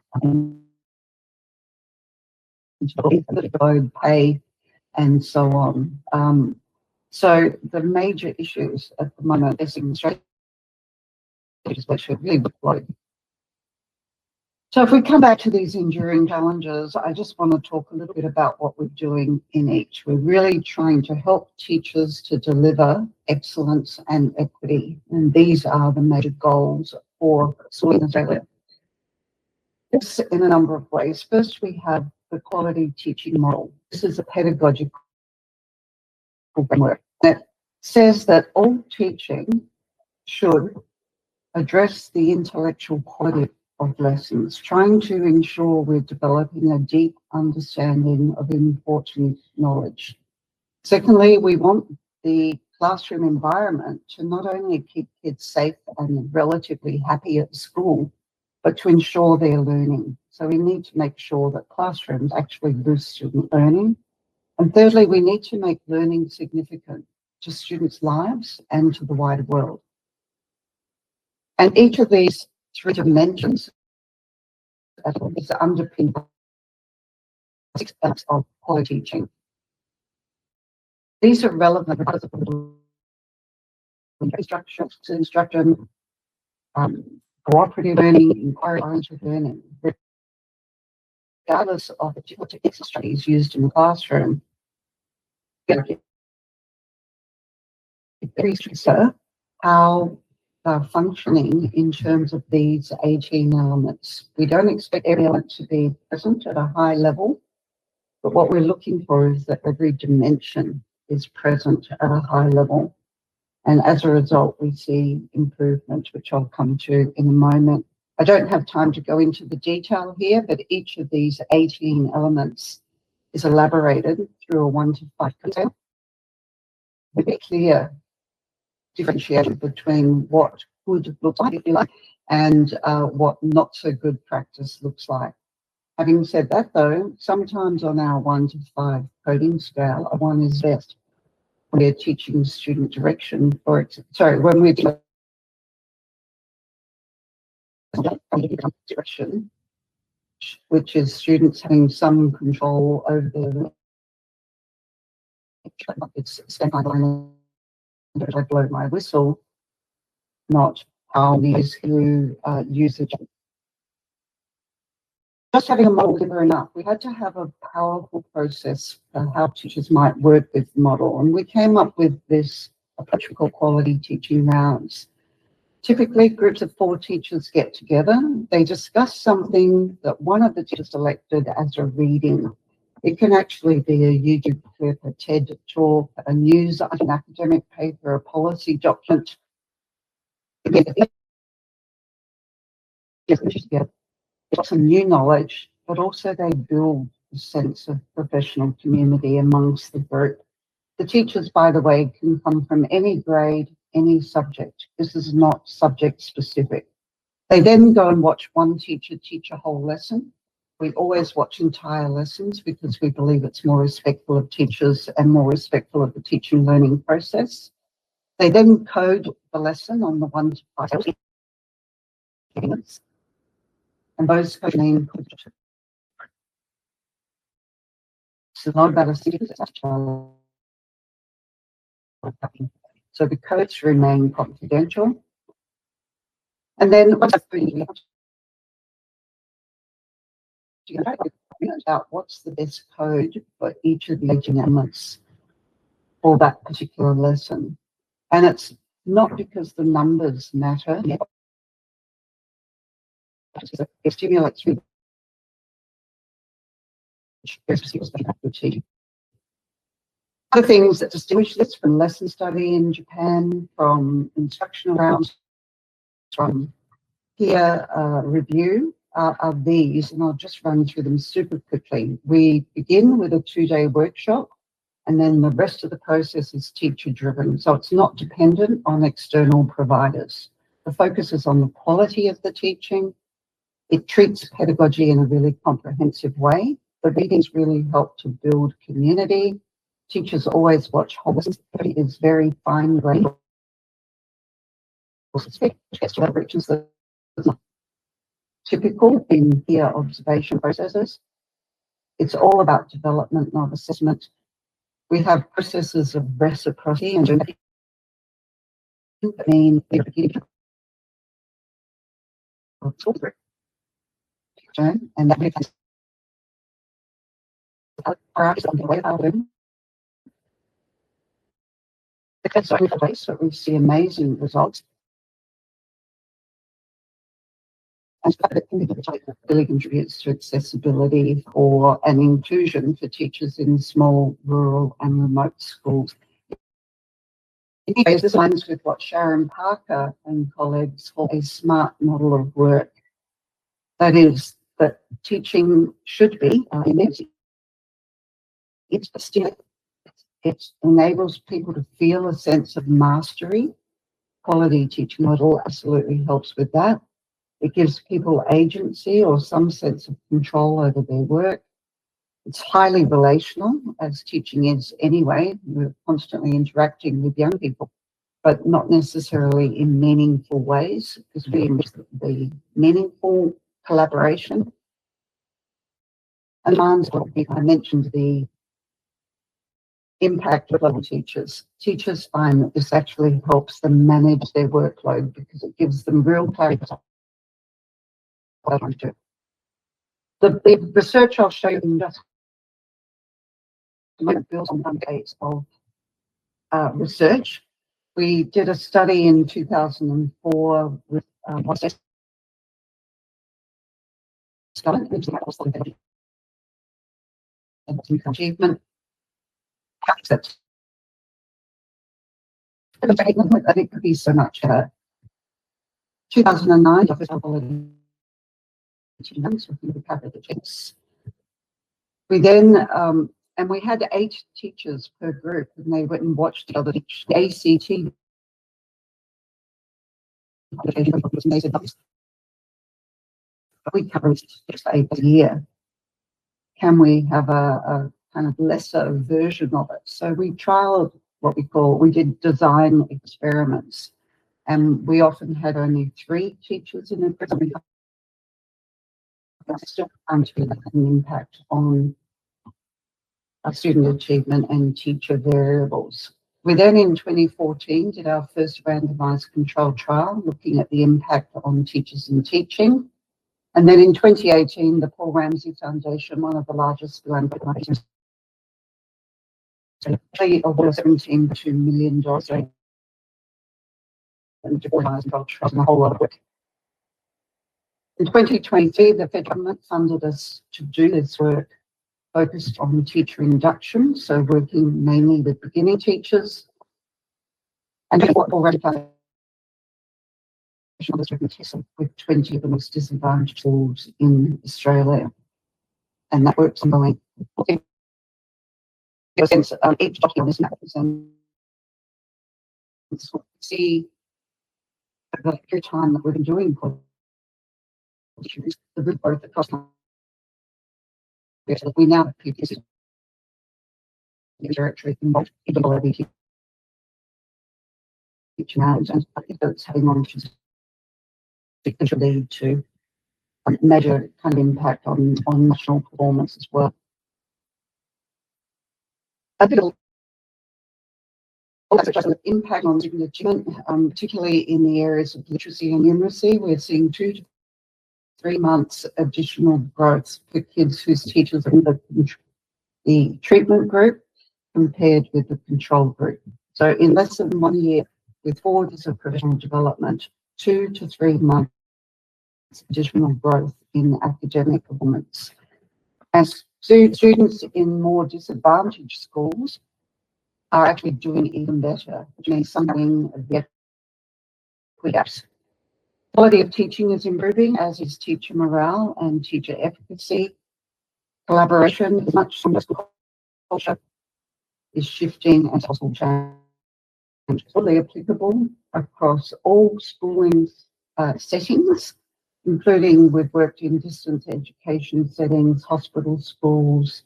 pay, and so on. So the major issues at the moment facing Australia is really workload. So if we come back to these enduring challenges, I just want to talk a little bit about what we're doing in each. We're really trying to help teachers to deliver excellence and equity, and these are the major goals for schools in Australia. This in a number of ways. First, we have the quality teaching model. This is a pedagogical framework that says that all teaching should address the intellectual quality of lessons, trying to ensure we're developing a deep understanding of important knowledge. Secondly, we want the classroom environment to not only keep kids safe and relatively happy at school, but to ensure they're learning. So we need to make sure that classrooms actually boost student learning. And thirdly, we need to make learning significant to students' lives and to the wider world. And each of these three dimensions is underpinned by 6 pillars of quality teaching. These are relevant regardless of instruction, cooperative learning, inquiry-oriented learning, regardless of the techniques and strategies used in the classroom. Very clear how they're functioning in terms of these 18 elements. We don't expect every element to be present at a high level, but what we're looking for is that every dimension is present at a high level. And as a result, we see improvement, which I'll come to in a moment. I don't have time to go into the detail here, but each of these 18 elements is elaborated through a 1 to 5 scale with a clear differentiation between what good looks like, if you like, and what not so good practice looks like. Having said that, though, sometimes on our 1 to 5 coding scale, a 1 is best. We're teaching student direction, or when we're doing direction, which is students having some control over their. It's stand by the line, I blow my whistle, not how these who use it. Just having a model never enough. We had to have a powerful process for how teachers might work with the model, and we came up with this approach we call quality teaching rounds. Typically, groups of 4 teachers get together. They discuss something that one of the teachers selected as a reading. It can actually be a YouTube clip, a TED talk, a news, an academic paper, a policy document. Got some new knowledge, but also they build a sense of professional community amongst the group. The teachers, by the way, can come from any grade, any subject. This is not subject specific. They then go and watch one teacher teach a whole lesson. We always watch entire lessons because we believe it's more respectful of teachers and more respectful of the teaching learning process. They then code the lesson on the 1 to 5 minutes. And those coding it's not about a student, so the codes remain confidential. And then once I've out what's the best code for each of the 18 elements for that particular lesson. And it's not because the numbers matter. It stimulates me. Other things that distinguish this from lesson study in Japan, from instructional rounds from peer review are these, and I'll just run through them super quickly. We begin with a 2-day workshop, and then the rest of the process is teacher-driven, so it's not dependent on external providers. The focus is on the quality of the teaching. It treats pedagogy in a really comprehensive way. The readings really help to build community. Teachers always watch whole lessons. It is very fine-grained. Which gets to regions that are not typical in peer observation processes. It's all about development, not assessment. We have processes of reciprocity and mean and that makes because so place that we see amazing results. And that really contributes to accessibility for and inclusion for teachers in small, rural and remote schools. Anyways, this aligns with what Sharon Parker and colleagues call a smart model of work. That is, that teaching should be it's a stimulus. It enables people to feel a sense of mastery. Quality teaching model absolutely helps with that. It gives people agency or some sense of control over their work. It's highly relational, as teaching is anyway. We're constantly interacting with young people, but not necessarily in meaningful ways, because we miss the meaningful collaboration. And I mentioned the impact of global teachers. Teachers find that this actually helps them manage their workload because it gives them real clarity. The research I'll show you in just a moment builds on decades of research. We did a study in 2004 with achievement. I think it could be so much better. 2009, we then, and we had 8 teachers per group, and they went and watched the other teach the ACT. We cover 6 to 8 a year. Can we have a kind of lesser version of it? So we trialed what we did design experiments, and we often had only 3 teachers in a group. Still an impact on student achievement and teacher variables. We then in 2014 did our first randomized controlled trial looking at the impact on teachers and teaching. And then in 2018, the Paul Ramsay Foundation, one of the largest philanthropic organizations, awarded $17.2 million and a whole lot of work. In 2023, the federal government funded us to do this work focused on teacher induction, so working mainly with beginning teachers, and what already with 20 of the most disadvantaged schools in Australia, and that works ongoing. Since each document is represents see over the time that we've been doing the good growth across we now have people directory involved in ability teaching out, and I think that's having on to lead to a major kind of impact on national performance as well. A bit of impact on student achievement, particularly in the areas of literacy and numeracy. We're seeing 2 to 3 months additional growth for kids whose teachers are in the treatment group compared with the control group. So in less than 1 year, with 4 years of professional development, 2 to 3 months additional growth in academic performance. As students in more disadvantaged schools are actually doing even better, which means something of the gaps. Quality of teaching is improving, as is teacher morale and teacher efficacy. Collaboration is much stronger. Culture is shifting and possible change. Fully applicable across all schooling settings, including we've worked in distance education settings, hospital schools,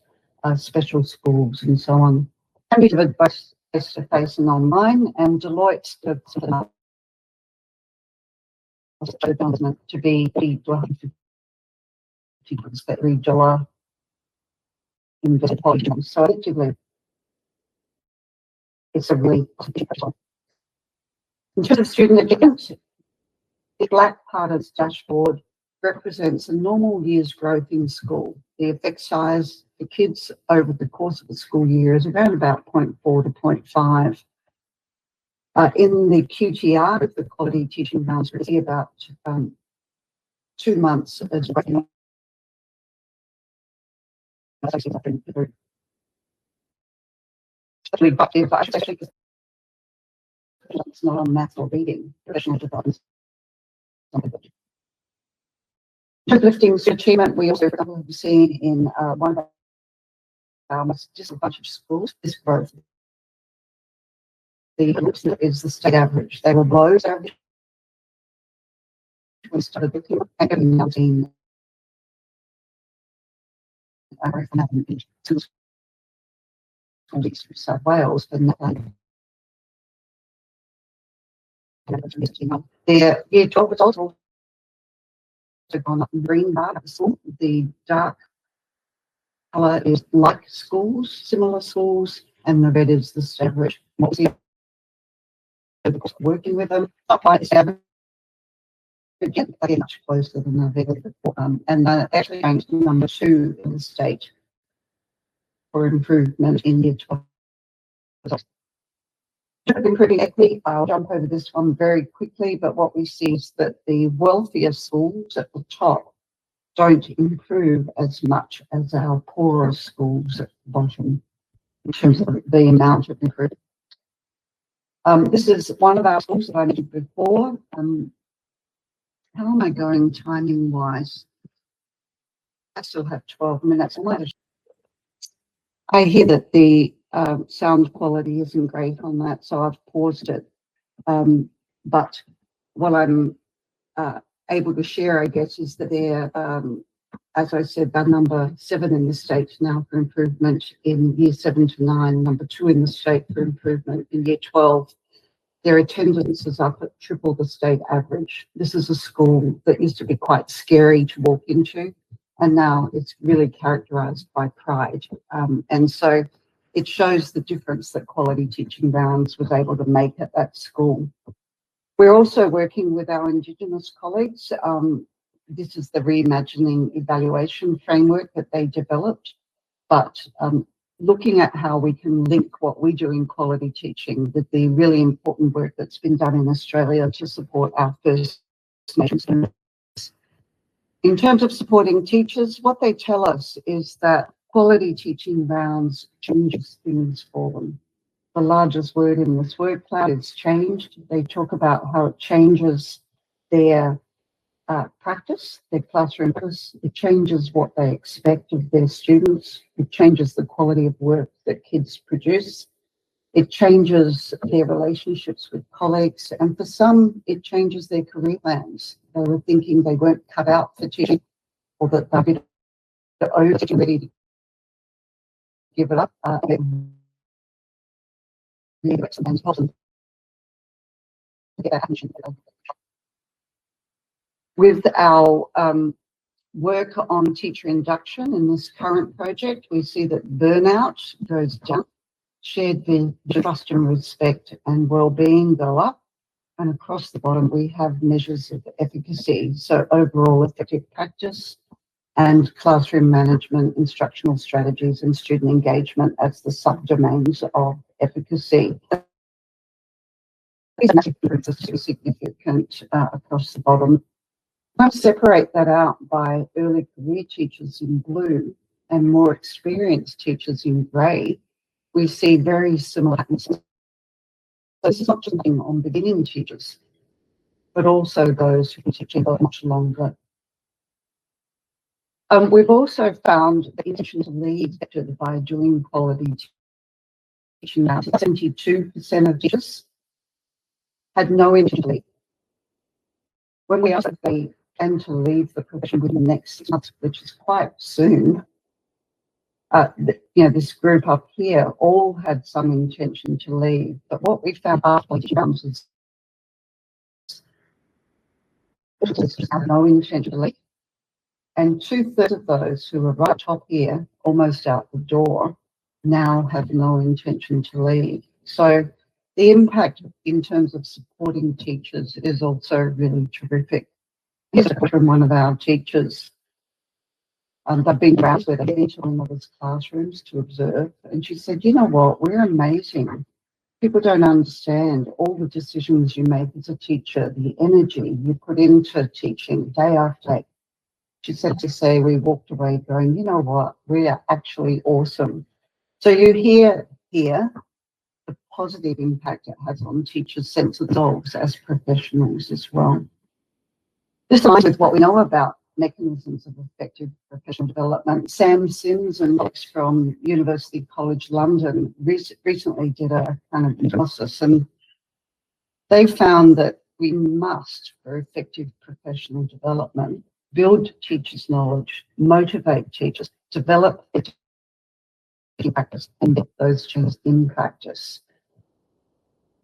special schools, and so on. And we delivered both face-to-face and online, and Deloitte to be $150 for every dollar invested in. So effectively, it's a really positive result. In terms of student achievement, the black part of the dashboard represents a normal year's growth in school. The effect size for kids over the course of the school year is around about 0.4 to 0.5. In the QTR of the quality teaching rounds, we see about 2 months as it's not on math or reading, professional development. Lifting achievement, we also have seen in one of our most disadvantaged schools, this growth. Is the state average. They were below average when we started looking at New South Wales, but their year 12 results also gone up in green bar. The dark colour is like schools, similar schools, and the red is the state average. Working with them, not quite the average, but yet they're much closer than they've ever before. And they're actually going to number 2 in the state for improvement in year 12. Improving equity, I'll jump over this one very quickly, but what we see is that the wealthier schools at the top don't improve as much as our poorer schools at the bottom in terms of the amount of improvement. This is one of our schools that I mentioned before. How am I going timing-wise? I still have 12 minutes. I hear that the sound quality isn't great on that, so I've paused it. But what I'm able to share, I guess, is that they're, as I said, they're number 7 in the state now for improvement in year 7 to 9, number 2 in the state for improvement in year 12. Their attendance is up at triple the state average. This is a school that used to be quite scary to walk into, and now it's really characterised by pride. And so it shows the difference that Quality Teaching Rounds was able to make at that school. We're also working with our Indigenous colleagues. This is the reimagining evaluation framework that they developed, but looking at how we can link what we do in quality teaching with the really important work that's been done in Australia to support our First Nations. In terms of supporting teachers, what they tell us is that quality teaching rounds changes things for them. The largest word in this word cloud is changed. They talk about how it changes their practice, their classroom practice. It changes what they expect of their students. It changes the quality of work that kids produce. It changes their relationships with colleagues. And for some, it changes their career plans. They were thinking they weren't cut out for teaching, or that they'd be ready to give it up. With our work on teacher induction in this current project, we see that burnout goes down, shared trust and respect and well-being go up, and across the bottom we have measures of efficacy, so overall effective practice and classroom management, instructional strategies and student engagement as the subdomains of efficacy. These differences are significant across the bottom. I separate that out by early career teachers in blue and more experienced teachers in grey. We see very similar patterns. So this is not just on beginning teachers. but also those who can teach for much longer. We've also found the intention to lead affected by doing quality teaching now. 72% of teachers had no intention to leave. When we asked if they plan to leave the profession within the next 6 months, which is quite soon, this group up here all had some intention to leave. But what we found after teaching rounds is just have no intention to leave. And 2/3 of those who were right top here, almost out the door, now have no intention to leave. So the impact in terms of supporting teachers is also really terrific. Here's a quote from one of our teachers. They've been around where they get into one of those classrooms to observe. And she said, you know what, we're amazing. People don't understand all the decisions you make as a teacher, the energy you put into teaching day after day. She said to say, we walked away going, you know what, we are actually awesome. So you hear here the positive impact it has on teachers' sense of themselves as professionals as well. This aligns with what we know about mechanisms of effective professional development. Sam Sims and Alex from University College London recently did a kind of analysis, and they found that we must, for effective professional development, build teachers' knowledge, motivate teachers, develop teaching practice, and get those changes in practice.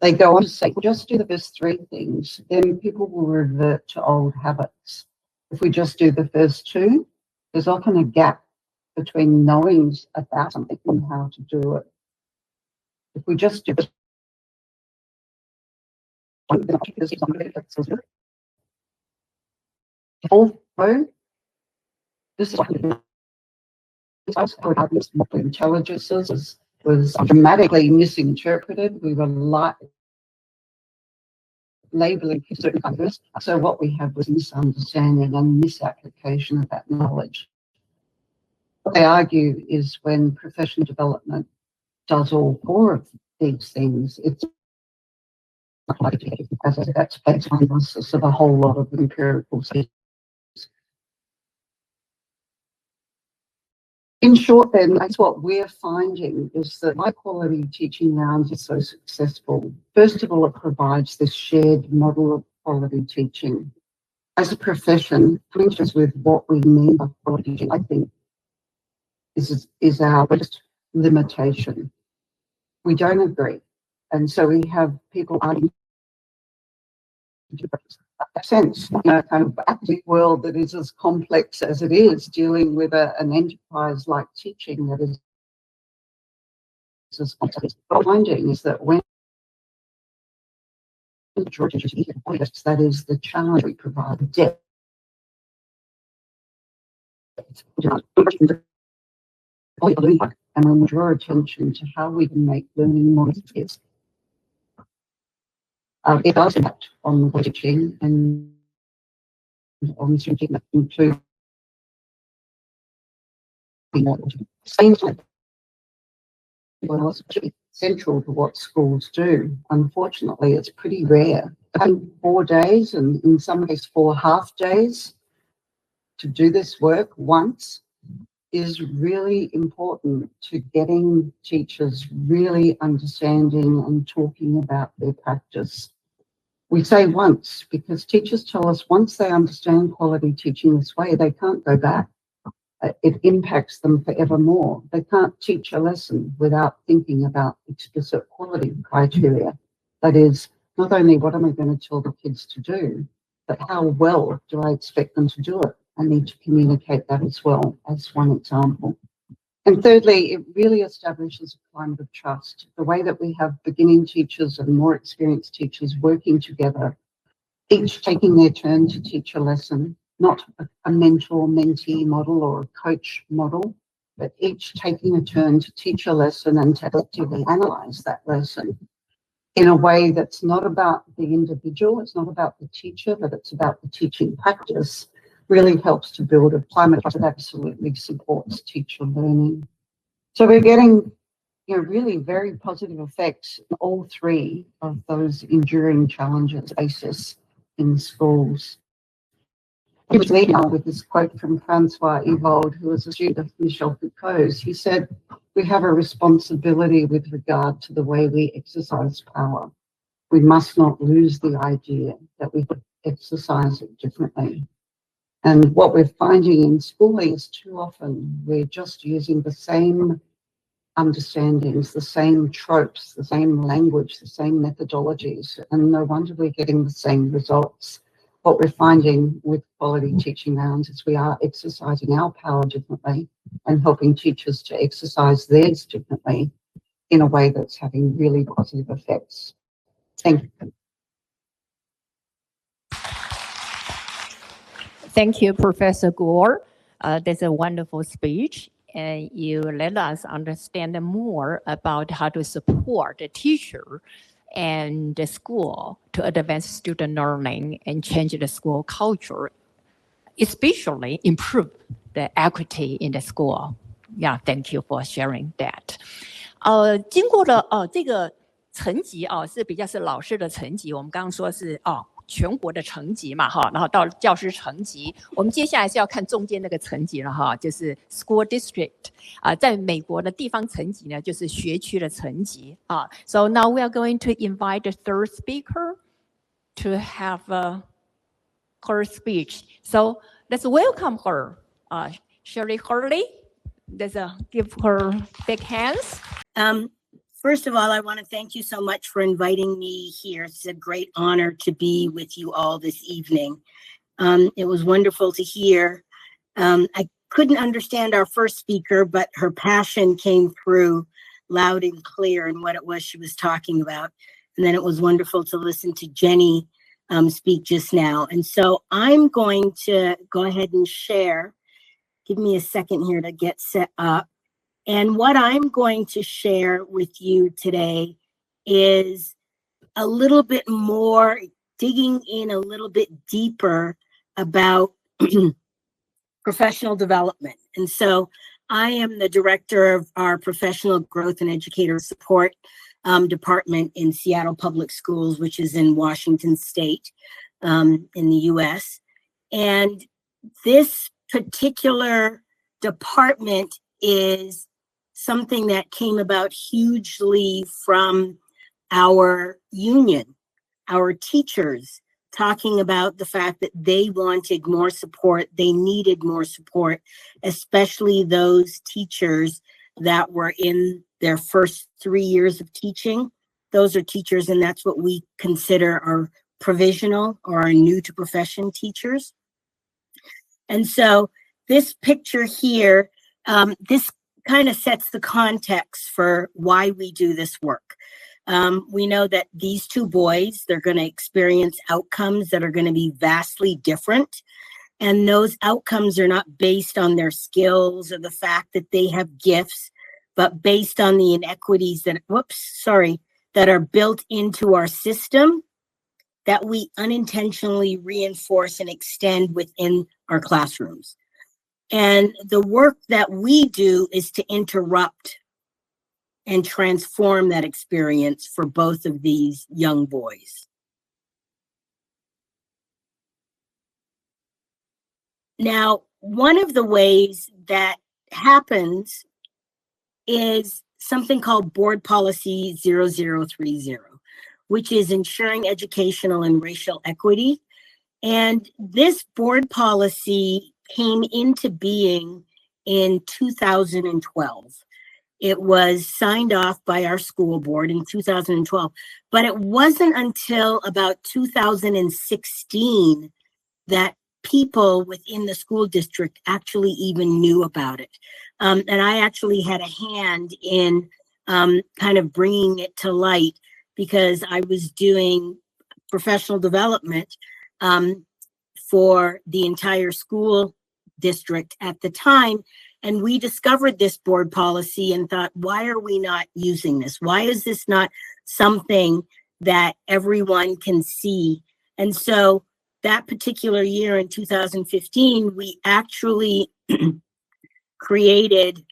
They go on to say, just do the first 3 things, then people will revert to old habits. If we just do the first 2, there's often a gap between knowing about something and how to do it. If we just do this, although this is intelligence was dramatically misinterpreted. We were labeling certain others. So what we had was misunderstanding and misapplication of that knowledge. What they argue is when professional development does all 4 of these things, it's that's based on analysis of a whole lot of empirical studies. In short, then, that's what we're finding is that high quality teaching rounds are so successful. First of all, it provides this shared model of quality teaching. As a profession, clinches with what we mean by quality teaching, I think, is our biggest limitation. We don't agree. And so we have people arguing sense, kind of academic world that is as complex as it is, dealing with an enterprise like teaching that is as complex. What I'm finding is that when that is the challenge we provide, the depth. And when we draw attention to how we can make learning more effective, it does impact on the teaching and on teaching to central to what schools do. Unfortunately, it's pretty rare. Having 4 days and in some cases 4 half days to do this work once is really important to getting teachers really understanding and talking about their practice. We say once because teachers tell us once they understand quality teaching this way, they can't go back. It impacts them forevermore. They can't teach a lesson without thinking about explicit quality criteria. That is, not only what am I going to tell the kids to do, but how well do I expect them to do it? I need to communicate that as well, as one example. And thirdly, it really establishes a climate of trust. The way that we have beginning teachers and more experienced teachers working together, each taking their turn to teach a lesson, not a mentor-mentee model or a coach model, but each taking a turn to teach a lesson and to collectively analyse that lesson in a way that's not about the individual, it's not about the teacher, but it's about the teaching practice, really helps to build a climate that absolutely supports teacher learning. So we're getting really very positive effects in all 3 of those enduring challenges basis in schools. He was leading on with this quote from Francois Evold, who was a student of Michel Foucault's. He said, "We have a responsibility with regard to the way we exercise power. We must not lose the idea that we could exercise it differently." And what we're finding in schooling is too often we're just using the same understandings, the same tropes, the same language, the same methodologies, and no wonder we're getting the same results. What we're finding with quality teaching rounds is we are exercising our power differently and helping teachers to exercise theirs differently in a way that's having really positive effects. Thank you. Thank you, Professor Gore. That's a wonderful speech. And you let us understand more about how to support the teacher and the school to advance student learning and change the school culture, especially improve the equity in the school. Yeah, thank you for sharing that. 经过了这个层级是比较是老师的层级，我们刚刚说是全国的层级嘛然后到教师层级，我们接下来是要看中间那个层级了就是 school district 在美国的地方层级呢就是学区的层级So now we are going to invite the third speaker to have her speech. So let's welcome her, Shirley Hurley. Let's give her big hands. First of all, I want to thank you so much for inviting me here. It's a great honor to be with you all this evening. It was wonderful to hear. I couldn't understand our first speaker, but her passion came through loud and clear in what it was she was talking about. And then it was wonderful to listen to Jenny speak just now. And so I'm going to go ahead and share. Give me a second here to get set up. And what I'm going to share with you today is a little bit more, digging in a little bit deeper about professional development. And so I am the director of our Professional Growth and Educator Support Department in Seattle Public Schools, which is in Washington State in the US. And this particular department is something that came about hugely from our union, our teachers talking about the fact that they wanted more support, they needed more support, especially those teachers that were in their first 3 years of teaching. Those are teachers, and that's what we consider our provisional or our new to profession teachers. And so this picture here, this kind of sets the context for why we do this work. We know that these two boys, they're going to experience outcomes that are going to be vastly different. And those outcomes are not based on their skills or the fact that they have gifts, but based on the inequities that, that are built into our system that we unintentionally reinforce and extend within our classrooms. And the work that we do is to interrupt and transform that experience for both of these young boys. Now, one of the ways that happens is something called Board Policy 0030, which is ensuring educational and racial equity. And this board policy came into being in 2012. It was signed off by our school board in 2012, but it wasn't until about 2016 that people within the school district actually even knew about it. And I actually had a hand in kind of bringing it to light because I was doing professional development for the entire school district at the time. And we discovered this board policy and thought, why are we not using this? Why is this not something that everyone can see? And so that particular year in 2015, we actually created,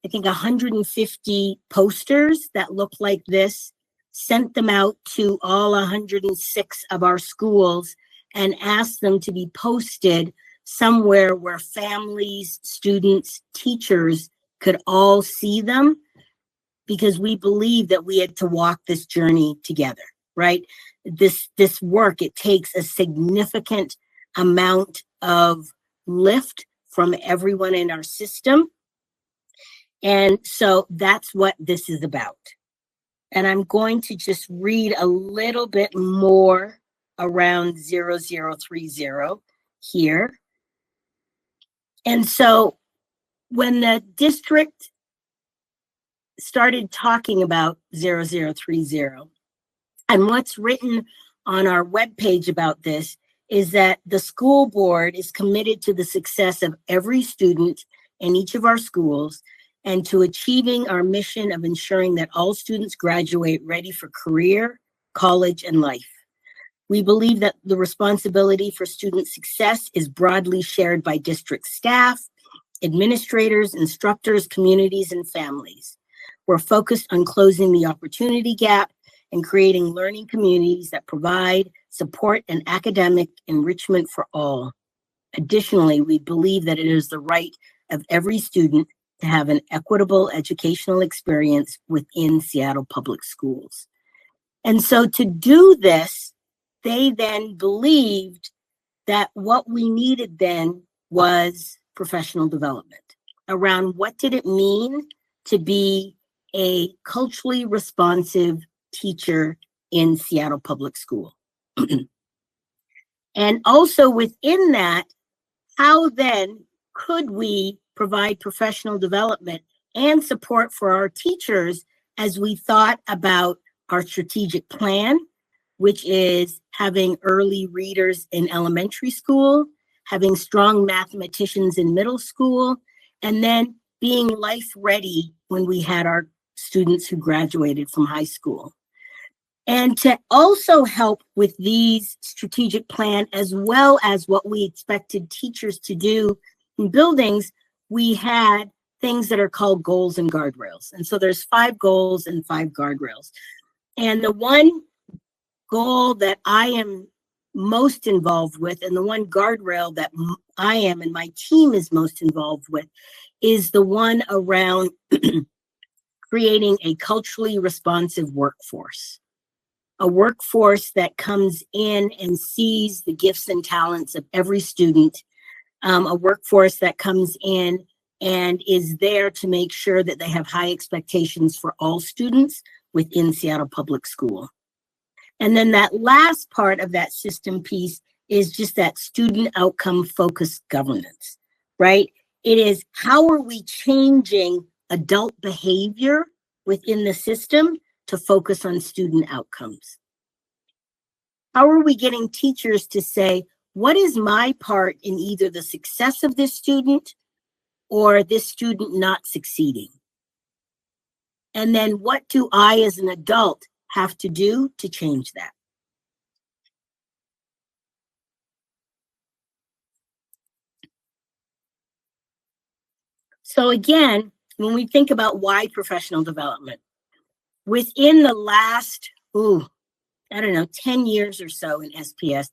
I think, 150 posters that looked like this, sent them out to all 106 of our schools, and asked them to be posted somewhere where families, students, teachers could all see them, because we believe that we had to walk this journey together, right? This work, it takes a significant amount of lift from everyone in our system. And so that's what this is about. And I'm going to just read a little bit more around 0030 here. And so when the district started talking about 0030, and what's written on our webpage about this is that the school board is committed to the success of every student in each of our schools and to achieving our mission of ensuring that all students graduate ready for career, college, and life. We believe that the responsibility for student success is broadly shared by district staff, administrators, instructors, communities, and families. We're focused on closing the opportunity gap and creating learning communities that provide support and academic enrichment for all. Additionally, we believe that it is the right of every student to have an equitable educational experience within Seattle Public Schools. And so to do this, they then believed that what we needed then was professional development around what did it mean to be a culturally responsive teacher in Seattle Public School. And also within that, how then could we provide professional development and support for our teachers as we thought about our strategic plan, which is having early readers in elementary school, having strong mathematicians in middle school, and then being life ready when we had our students who graduated from high school. And to also help with these strategic plan, as well as what we expected teachers to do in buildings, we had things that are called goals and guardrails. And so there's 5 goals and 5 guardrails. And the one goal that I am most involved with, and the one guardrail that I am and my team is most involved with, is the one around creating a culturally responsive workforce. A workforce that comes in and sees the gifts and talents of every student, a workforce that comes in and is there to make sure that they have high expectations for all students within Seattle Public School. And then that last part of that system piece is just that student outcome focused governance, right? It is how are we changing adult behavior within the system to focus on student outcomes? How are we getting teachers to say, what is my part in either the success of this student or this student not succeeding? And then what do I as an adult have to do to change that? So again, when we think about why professional development, within the last, 10 years or so in SPS,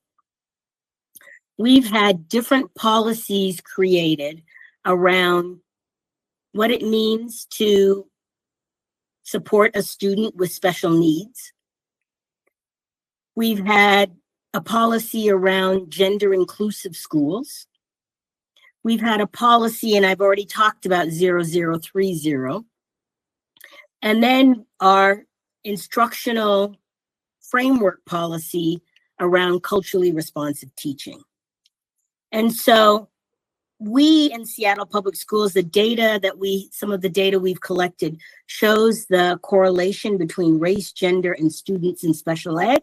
we've had different policies created around what it means to support a student with special needs. We've had a policy around gender inclusive schools. We've had a policy, and I've already talked about 0030. And then our instructional framework policy around culturally responsive teaching. And so we in Seattle Public Schools, some of the data we've collected shows the correlation between race, gender, and students in special ed.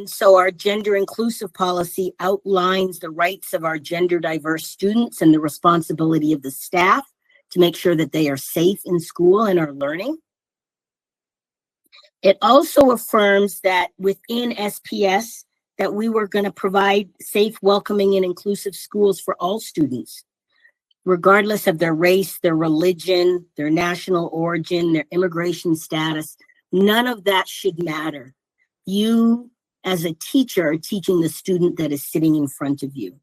So our gender inclusive policy outlines the rights of our gender diverse students and the responsibility of the staff to make sure that they are safe in school and are learning. It also affirms that within SPS, that we were going to provide safe, welcoming, and inclusive schools for all students, regardless of their race, their religion, their national origin, their immigration status. None of that should matter. You as a teacher teaching the student that is sitting in front of you.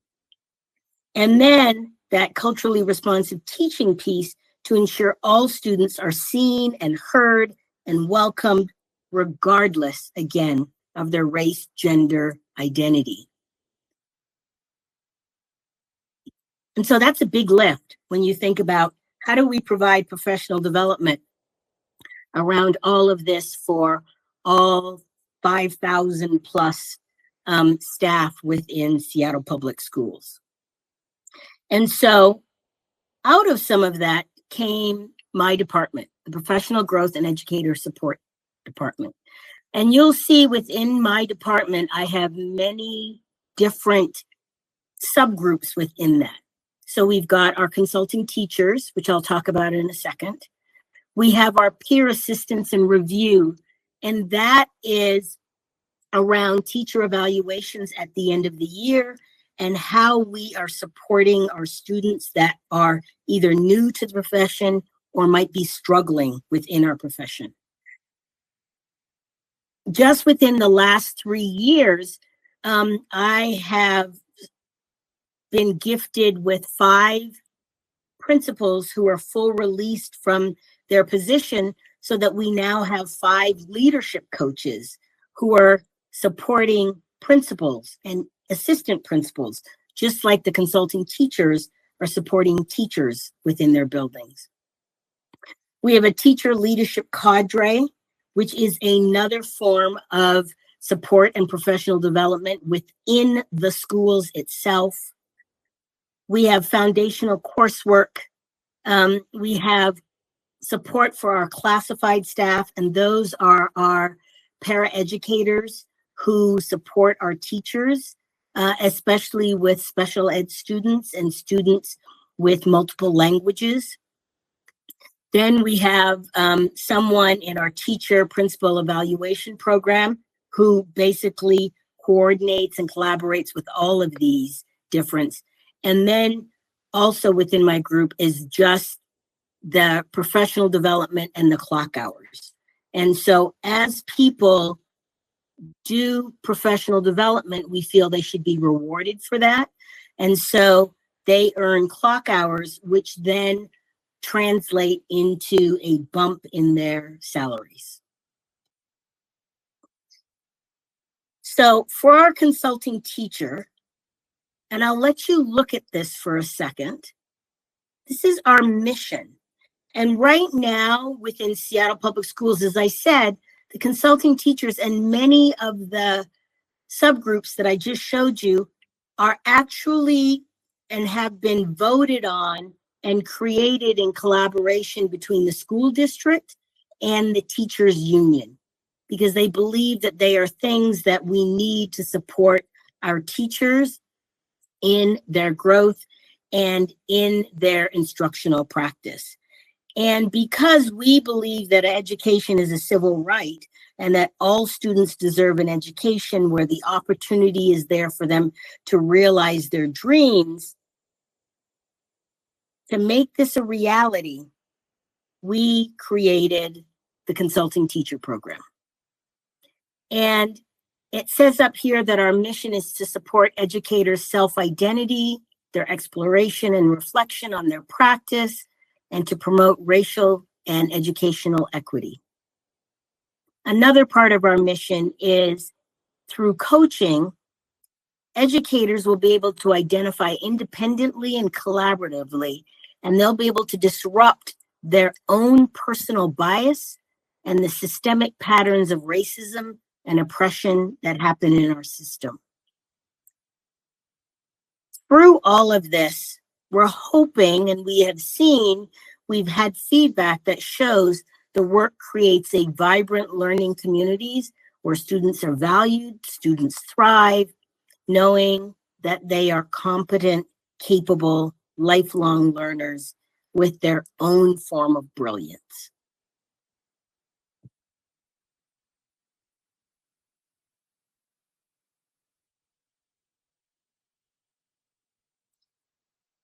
And then that culturally responsive teaching piece to ensure all students are seen and heard and welcomed regardless, again, of their race, gender, identity. And so that's a big lift when you think about how do we provide professional development around all of this for all 5,000 plus staff within Seattle Public Schools. And so out of some of that came my department, the Professional Growth and Educator Support Department. And you'll see within my department, I have many different subgroups within that. So we've got our consulting teachers, which I'll talk about in a second. We have our peer assistance and review, and that is around teacher evaluations at the end of the year and how we are supporting our students that are either new to the profession or might be struggling within our profession. Just within the last 3 years, I have been gifted with 5 principals who are full released from their position so that we now have 5 leadership coaches who are supporting principals and assistant principals, just like the consulting teachers are supporting teachers within their buildings. We have a teacher leadership cadre, which is another form of support and professional development within the schools itself. We have foundational coursework. We have support for our classified staff, and those are our paraeducators who support our teachers, especially with special ed students and students with multiple languages. Then we have someone in our teacher principal evaluation program who basically coordinates and collaborates with all of these different. And then also within my group is just the professional development and the clock hours. And so as people do professional development, we feel they should be rewarded for that. And so they earn clock hours, which then translate into a bump in their salaries. So for our consulting teacher, and I'll let you look at this for a second. This is our mission. And right now within Seattle Public Schools, as I said, the consulting teachers and many of the subgroups that I just showed you are actually and have been voted on and created in collaboration between the school district and the teachers union, because they believe that they are things that we need to support our teachers in their growth and in their instructional practice. And because we believe that education is a civil right and that all students deserve an education where the opportunity is there for them to realize their dreams, to make this a reality, we created the Consulting Teacher Program. And it says up here that our mission is to support educators' self-identity, their exploration and reflection on their practice, and to promote racial and educational equity. Another part of our mission is through coaching, educators will be able to identify independently and collaboratively, and they'll be able to disrupt their own personal bias and the systemic patterns of racism and oppression that happen in our system. Through all of this, we're hoping, and we have seen, we've had feedback that shows the work creates a vibrant learning communities where students are valued, students thrive, knowing that they are competent, capable, lifelong learners with their own form of brilliance.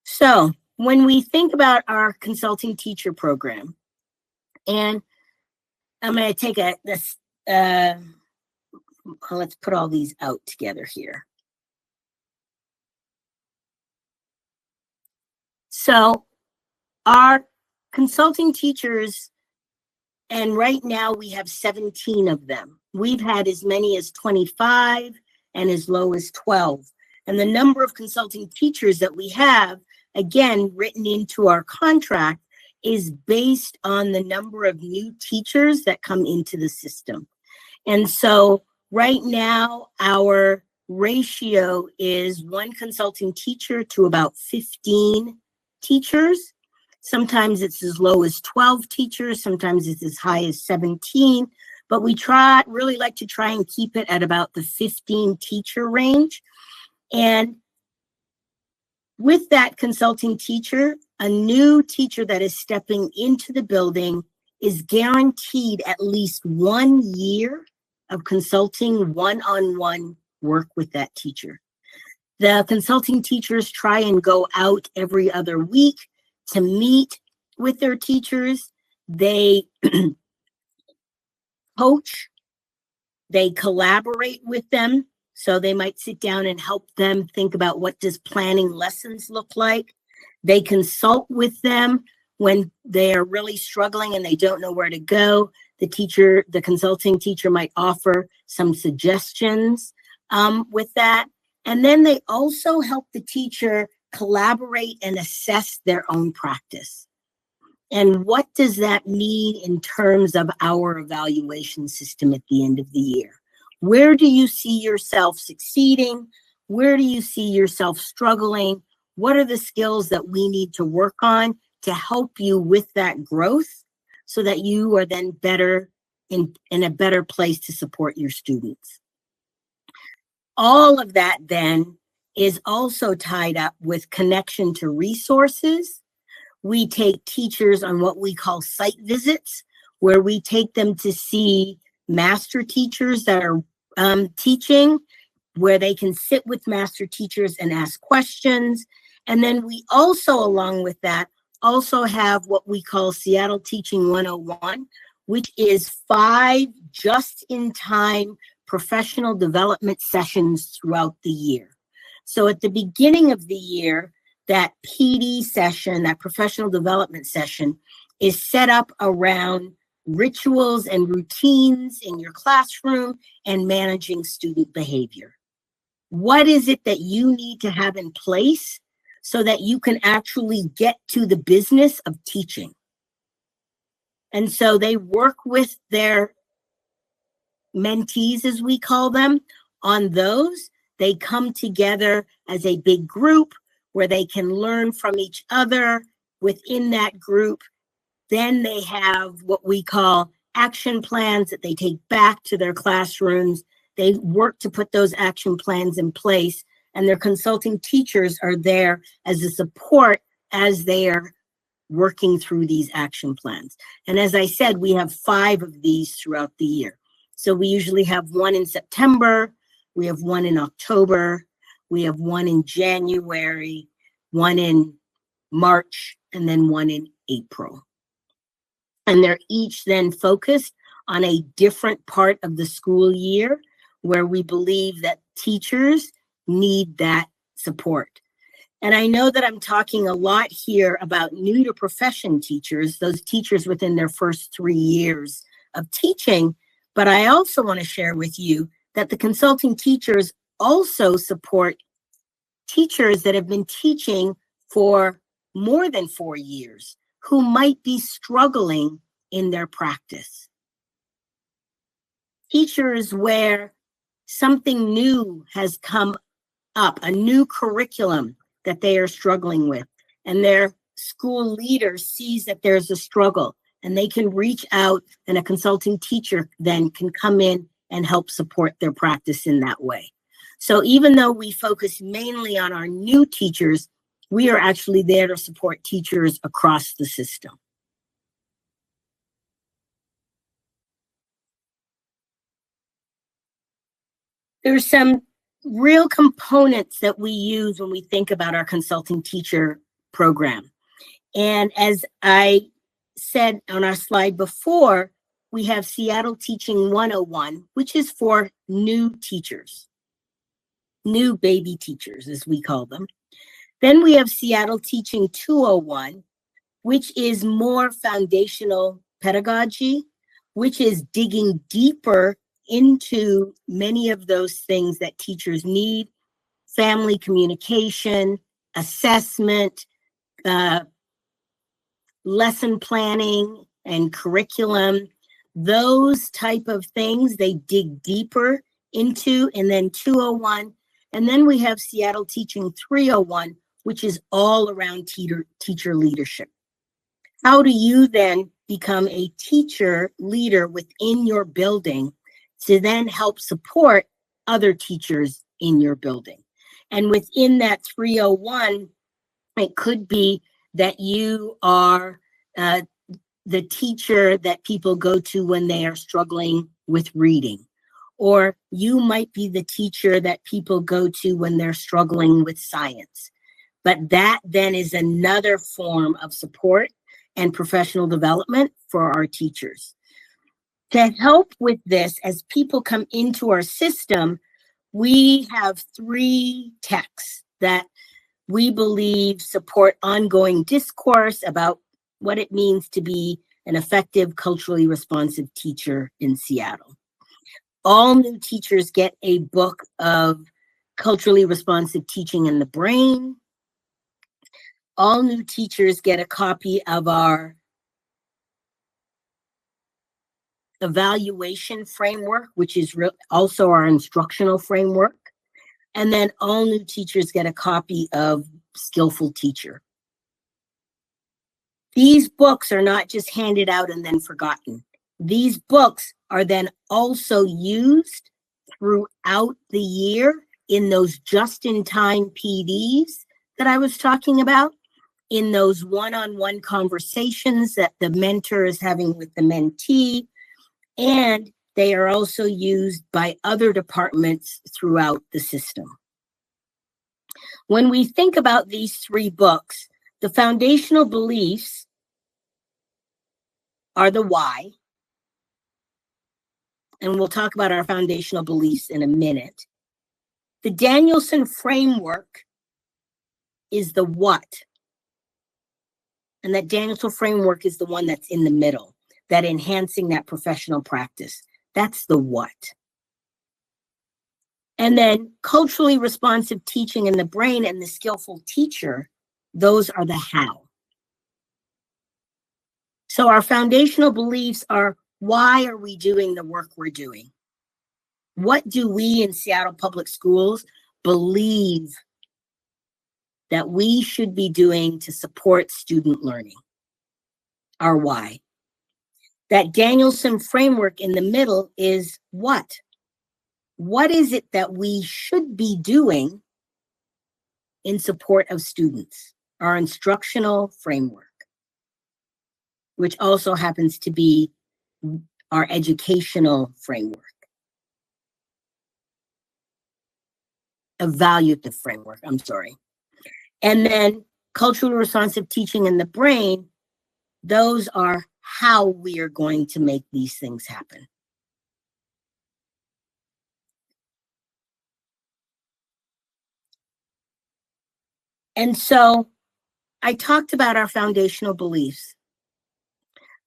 So when we think about our consulting teacher program, and I'm going to take let's put all these out together here. So our consulting teachers, and right now we have 17 of them. We've had as many as 25 and as low as 12. And the number of consulting teachers that we have, again, written into our contract, is based on the number of new teachers that come into the system. And so right now, our ratio is 1 consulting teacher to about 15 teachers. Sometimes it's as low as 12 teachers. Sometimes it's as high as 17. But we really like to try and keep it at about the 15 teacher range. And with that consulting teacher, a new teacher that is stepping into the building is guaranteed at least 1 year of consulting one-on-one work with that teacher. The consulting teachers try and go out every other week to meet with their teachers. They coach, they collaborate with them. So they might sit down and help them think about what does planning lessons look like. They consult with them when they are really struggling and they don't know where to go. The consulting teacher might offer some suggestions with that. And then they also help the teacher collaborate and assess their own practice. And what does that mean in terms of our evaluation system at the end of the year? Where do you see yourself succeeding? Where do you see yourself struggling? What are the skills that we need to work on to help you with that growth so that you are then better in a better place to support your students? All of that then is also tied up with connection to resources. We take teachers on what we call site visits, where we take them to see master teachers that are teaching, where they can sit with master teachers and ask questions. And then we also, along with that, also have what we call Seattle Teaching 101, which is 5 just-in-time professional development sessions throughout the year. So at the beginning of the year, that PD session, that professional development session, is set up around rituals and routines in your classroom and managing student behavior. What is it that you need to have in place so that you can actually get to the business of teaching? And so they work with their mentees, as we call them, on those. They come together as a big group where they can learn from each other within that group. Then they have what we call action plans that they take back to their classrooms. They work to put those action plans in place, and their consulting teachers are there as a support as they are working through these action plans. And as I said, we have 5 of these throughout the year. So we usually have 1 in September, we have 1 in October, we have 1 in January, 1 in March, and then 1 in April. And they're each then focused on a different part of the school year where we believe that teachers need that support. And I know that I'm talking a lot here about new to profession teachers, those teachers within their first 3 years of teaching, but I also want to share with you that the consulting teachers also support teachers that have been teaching for more than 4 years who might be struggling in their practice. Teachers where something new has come up, a new curriculum that they are struggling with, and their school leader sees that there's a struggle, and they can reach out, and a consulting teacher then can come in and help support their practice in that way. So even though we focus mainly on our new teachers, we are actually there to support teachers across the system. There's some real components that we use when we think about our consulting teacher program. And as I said on our slide before, we have Seattle Teaching 101, which is for new teachers, new baby teachers, as we call them. Then we have Seattle Teaching 201, which is more foundational pedagogy, which is digging deeper into many of those things that teachers need: family communication, assessment, lesson planning and curriculum, those type of things they dig deeper into. And then 201, and then we have Seattle Teaching 301, which is all around teacher leadership. How do you then become a teacher leader within your building to then help support other teachers in your building? And within that 301, it could be that you are the teacher that people go to when they are struggling with reading, or you might be the teacher that people go to when they're struggling with science. But that then is another form of support and professional development for our teachers. To help with this, as people come into our system, we have 3 texts that we believe support ongoing discourse about what it means to be an effective, culturally responsive teacher in Seattle. All new teachers get a book of culturally responsive teaching in the brain. All new teachers get a copy of our evaluation framework, which is also our instructional framework. And then all new teachers get a copy of Skillful Teacher. These books are not just handed out and then forgotten. These books are then also used throughout the year in those just-in-time PDs that I was talking about, in those one-on-one conversations that the mentor is having with the mentee, and they are also used by other departments throughout the system. When we think about these 3 books, the foundational beliefs are the why, and we'll talk about our foundational beliefs in a minute. The Danielson framework is the what, and that Danielson framework is the one that's in the middle, that enhancing that professional practice. That's the what. And then culturally responsive teaching in the brain and the skillful teacher, those are the how. So our foundational beliefs are, why are we doing the work we're doing? What do we in Seattle Public Schools believe that we should be doing to support student learning? Our why. That Danielson framework in the middle is what? What is it that we should be doing in support of students? Our instructional framework, which also happens to be our educational framework. Evaluative framework, I'm sorry. And then culturally responsive teaching in the brain, those are how we are going to make these things happen. And so I talked about our foundational beliefs.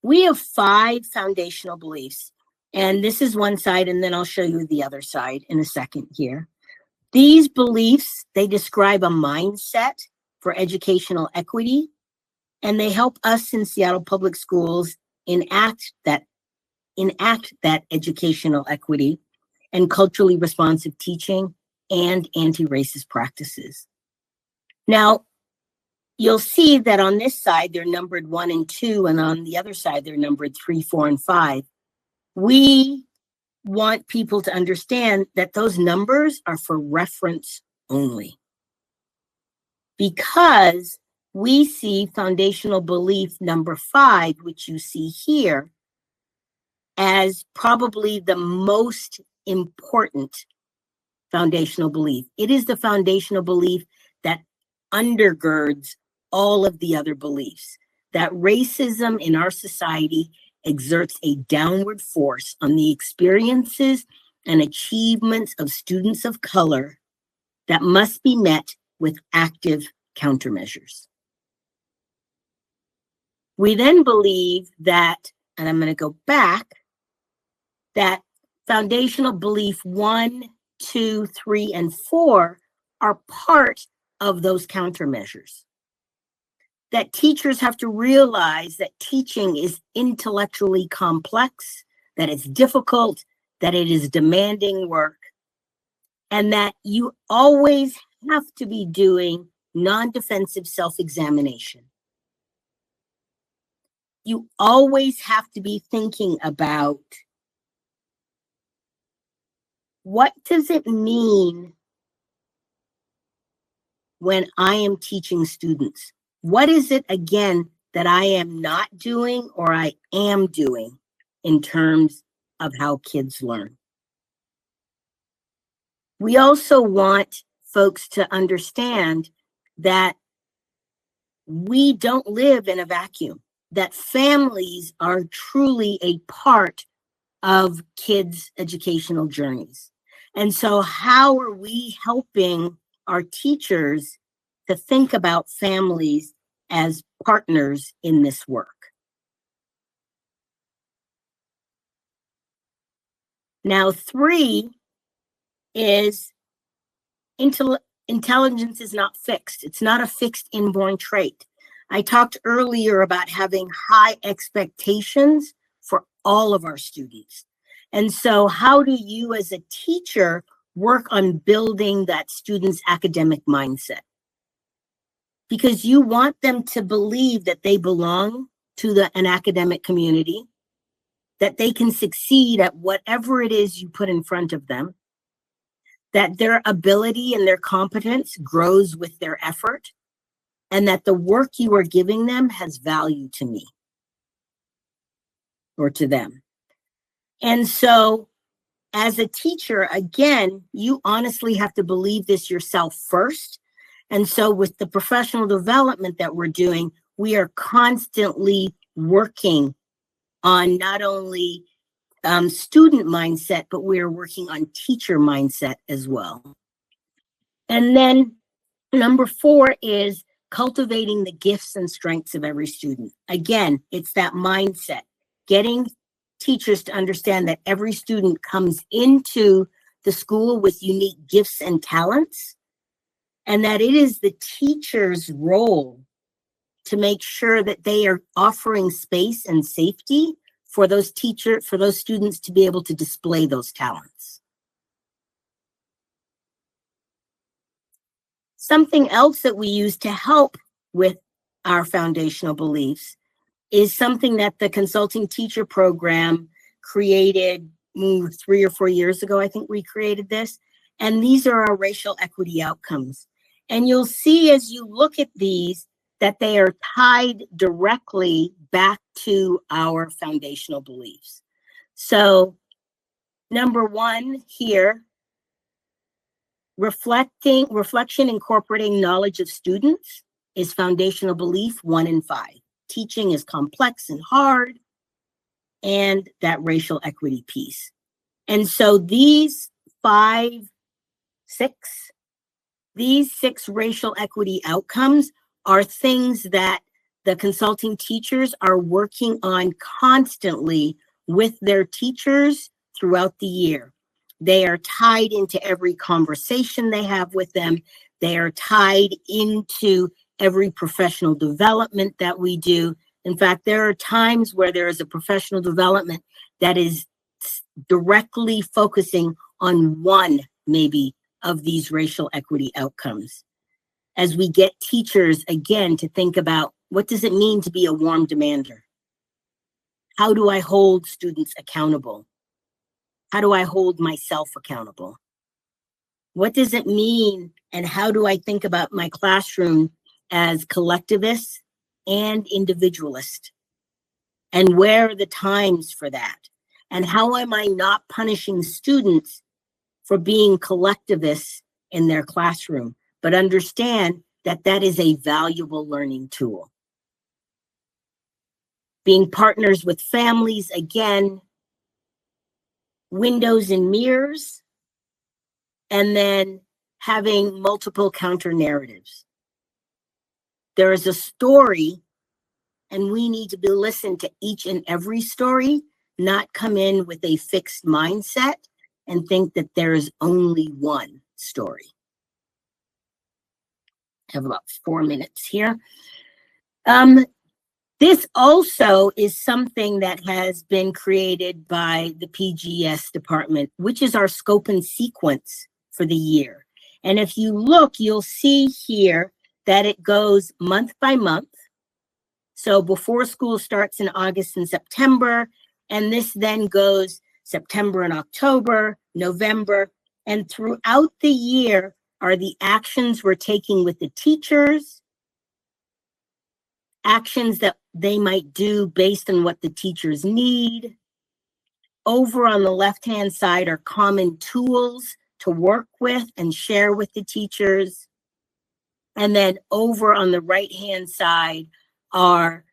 We have 5 foundational beliefs, and this is one side, and then I'll show you the other side in a second here. These beliefs, they describe a mindset for educational equity, and they help us in Seattle Public Schools enact that educational equity and culturally responsive teaching and anti-racist practices. Now, you'll see that on this side, they're numbered 1 and 2, and on the other side, they're numbered 3, 4, and 5. We want people to understand that those numbers are for reference only, because we see foundational belief number 5, which you see here, as probably the most important foundational belief. It is the foundational belief that undergirds all of the other beliefs, that racism in our society exerts a downward force on the experiences and achievements of students of color that must be met with active countermeasures. We then believe that, and I'm going to go back, that foundational belief 1, 2, 3, and 4 are part of those countermeasures. That teachers have to realize that teaching is intellectually complex, that it's difficult, that it is demanding work, and that you always have to be doing non-defensive self-examination. You always have to be thinking about, what does it mean when I am teaching students? What is it, again, that I am not doing or I am doing in terms of how kids learn? We also want folks to understand that we don't live in a vacuum, that families are truly a part of kids' educational journeys. And so how are we helping our teachers to think about families as partners in this work? Now, 3 is intelligence is not fixed. It's not a fixed inborn trait. I talked earlier about having high expectations for all of our students. And so how do you as a teacher work on building that student's academic mindset? Because you want them to believe that they belong to an academic community, that they can succeed at whatever it is you put in front of them, that their ability and their competence grows with their effort, and that the work you are giving them has value to me or to them. And so as a teacher, again, you honestly have to believe this yourself first. And so with the professional development that we're doing, we are constantly working on not only student mindset, but we're working on teacher mindset as well. And then number 4 is cultivating the gifts and strengths of every student. Again, it's that mindset, getting teachers to understand that every student comes into the school with unique gifts and talents, and that it is the teacher's role to make sure that they are offering space and safety for those students to be able to display those talents. Something else that we use to help with our foundational beliefs is something that the Consulting Teacher Program created 3 or 4 years ago. I think we created this. And these are our racial equity outcomes. And you'll see as you look at these that they are tied directly back to our foundational beliefs. So number 1 here, reflection incorporating knowledge of students is foundational belief 1 and 5. Teaching is complex and hard, and that racial equity piece. And so these 6 racial equity outcomes are things that the consulting teachers are working on constantly with their teachers throughout the year. They are tied into every conversation they have with them. They are tied into every professional development that we do. In fact, there are times where there is a professional development that is directly focusing on one, maybe, of these racial equity outcomes. As we get teachers, again, to think about, what does it mean to be a warm demander? How do I hold students accountable? How do I hold myself accountable? What does it mean, and how do I think about my classroom as collectivist and individualist? And where are the times for that? And how am I not punishing students for being collectivists in their classroom, but understand that that is a valuable learning tool? being partners with families, again, windows and mirrors, and then having multiple counter narratives. There is a story, and we need to listen to each and every story, not come in with a fixed mindset and think that there is only one story. I have about 4 minutes here. This also is something that has been created by the PGS department, which is our scope and sequence for the year. And if you look, you'll see here that it goes month by month. So before school starts in August and September, and this then goes September and October, November, and throughout the year are the actions we're taking with the teachers, actions that they might do based on what the teachers need. Over on the left-hand side are common tools to work with and share with the teachers. And then over on the right-hand side are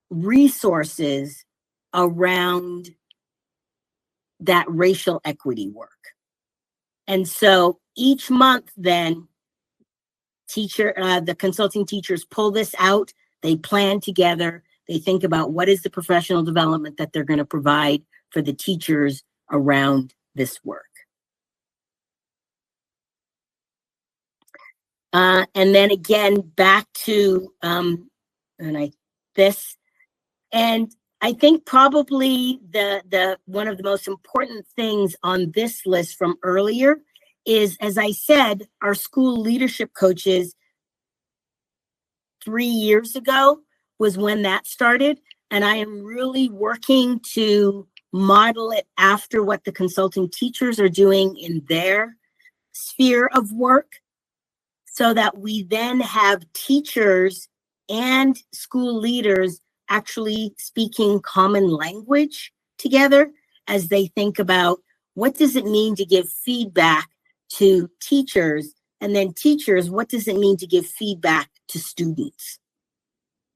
resources around that racial equity work. And so each month then, the consulting teachers pull this out, they plan together, they think about what is the professional development that they're going to provide for the teachers around this work. And then again, back to this. And I think probably the one of the most important things on this list from earlier is, as I said, our school leadership coaches 3 years ago was when that started. And I am really working to model it after what the consulting teachers are doing in their sphere of work, so that we then have teachers and school leaders actually speaking common language together as they think about what does it mean to give feedback to teachers, and then teachers, what does it mean to give feedback to students?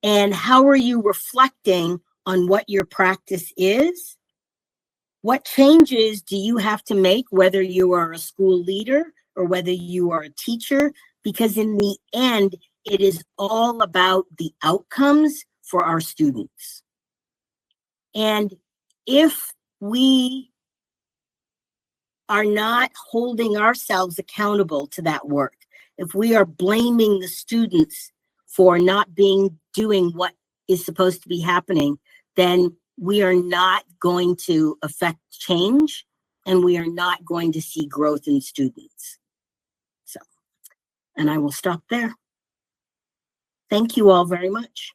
And how are you reflecting on what your practice is? What changes do you have to make, whether you are a school leader or whether you are a teacher? Because in the end, it is all about the outcomes for our students. And if we are not holding ourselves accountable to that work, if we are blaming the students for not doing what is supposed to be happening, then we are not going to affect change, and we are not going to see growth in students. So, and I will stop there. Thank you all very much.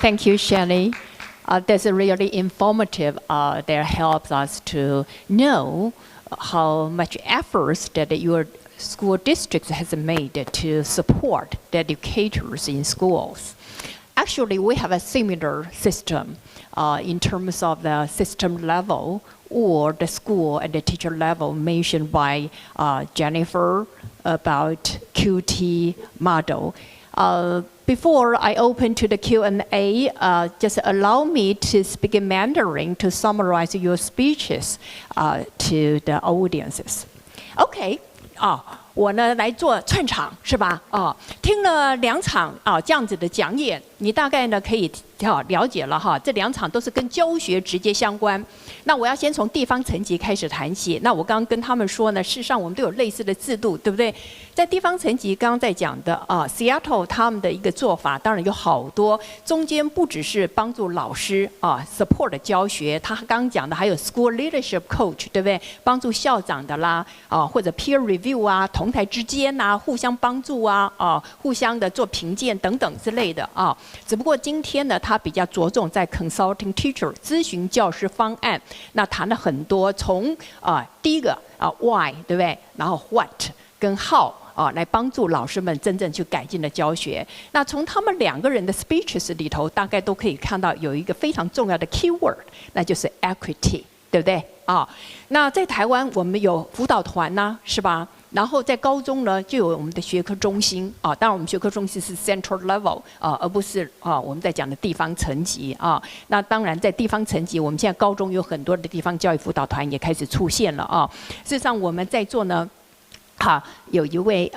Thank you, Shelley. That's really informative. That helps us to know how much efforts that your school district has made to support the educators in schools. Actually, we have a similar system in terms of the system level or the school and the teacher level mentioned by Jennifer about QT model. Before I open to the Q&A, just allow me to speak in Mandarin to summarize your speeches to the audiences. Okay. 我呢来做串场是吧？听了2场这样子的讲演，你大概呢可以了解了哈。这2场都是跟教学直接相关。那我要先从地方层级开始谈起。那我刚刚跟他们说呢，事实上我们都有类似的制度，对不对？在地方层级，刚刚在讲的Seattle 他们的一个做法，当然有好多，中间不只是帮助老师support 教学，他刚刚讲的还有 school leadership coach， 对不对？帮助校长的啦，或者 peer review 啊，同台之间啊，互相帮助啊，互相的做评鉴等等之类的啊。只不过今天呢，他比较着重在 consulting teacher 咨询教师方案，那谈了很多，从第一个why 对不对？然后 what 跟 how。来帮助老师们真正去改进的教学。那从他们2个人的 speeches 里头，大概都可以看到有一个非常重要的 keyword， 那就是 equity， 对不对？那在台湾我们有辅导团呢，是吧？然后在高中呢就有我们的学科中心啊，当然我们学科中心是 central level 啊，而不是我们在讲的地方层级啊。那当然在地方层级，我们现在高中有很多的地方教育辅导团也开始出现了啊。事实上我们在座呢。有一位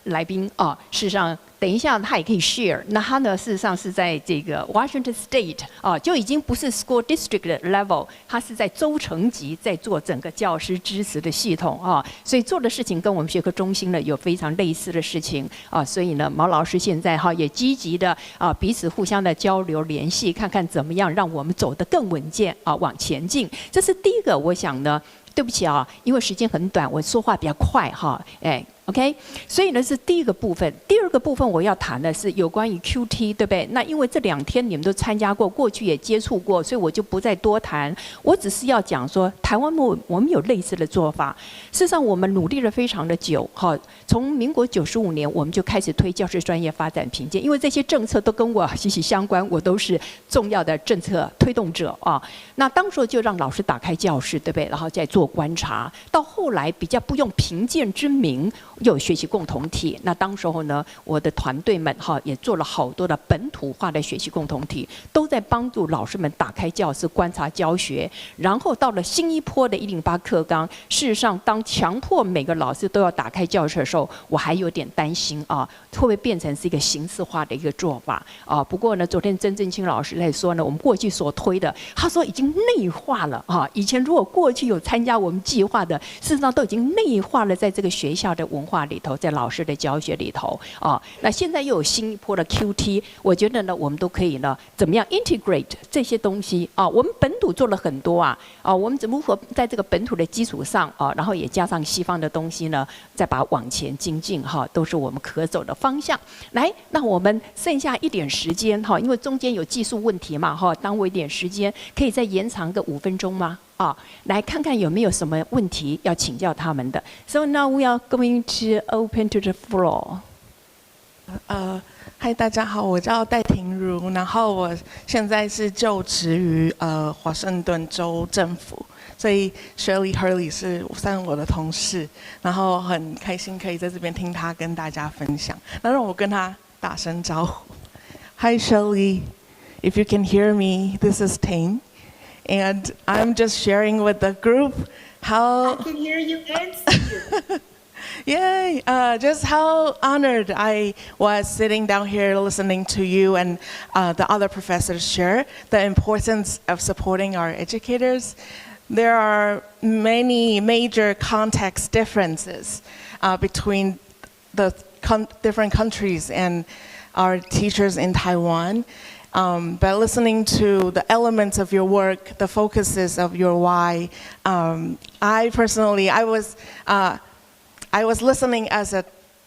来宾事实上等一下他也可以 share。那他呢，事实上是在这个 Washington State 就已经不是 school district 的 level， 他是在州层级在做整个教师支持的系统所以做的事情跟我们学科中心呢有非常类似的事情所以呢，毛老师现在也积极的彼此互相的交流联系，看看怎么样让我们走得更稳健往前进。这是第一个，我想呢。对不起因为时间很短，我说话比较快OK， 所以呢是第一个部分。第二个部分我要谈的是有关于 QT， 对不对？那因为这2天你们都参加过，过去也接触过，所以我就不再多谈。我只是要讲说，台湾我们有类似的做法。事实上，我们努力了非常的久从民国95年我们就开始推教师专业发展评鉴，因为这些政策都跟我息息相关，我都是重要的政策推动者那当时就让老师打开教室，对不对？然后再做观察，到后来比较不用评鉴之名。又有学习共同体，那当时候呢，我的团队们也做了好多的本土化的学习共同体，都在帮助老师们打开教室、观察教学。然后到了新一波的108课纲，事实上，当强迫每个老师都要打开教室的时候，我还有点担心会不会变成是一个形式化的一个做法不过呢，昨天曾正清老师在说呢，我们过去所推的，他说已经内化了以前如果过去有参加我们计划的，事实上都已经内化了在这个学校的文化里头，在老师的教学里头那现在又有新一波的 QT， 我觉得呢，我们都可以呢，怎么样 integrate 这些东西我们本土做了很多我们如何在这个本土的基础上然后也加上西方的东西呢，再把它往前精进都是我们可走的方向。来，那我们剩下一点时间因为中间有技术问题嘛耽误一点时间，可以再延长个5分钟吗？来看看有没有什么问题要请教他们的。So now we are going to open to the floor. 嗨，大家好，我叫戴婷如，然后我现在是就职于华盛顿州政府，所以 Shirley Hurley 算我的同事，然后很开心可以在这边听他跟大家分享。那让我跟他打声招呼。Hi Shirley, if you can hear me, this is Ting. And I'm just sharing with the group how... I can hear you and see you. Yay! Just how honored I was sitting down here listening to you and the other professors share the importance of supporting our educators. There are many major context differences between the different countries and our teachers in Taiwan. But listening to the elements of your work, the focuses of your why, I was listening as a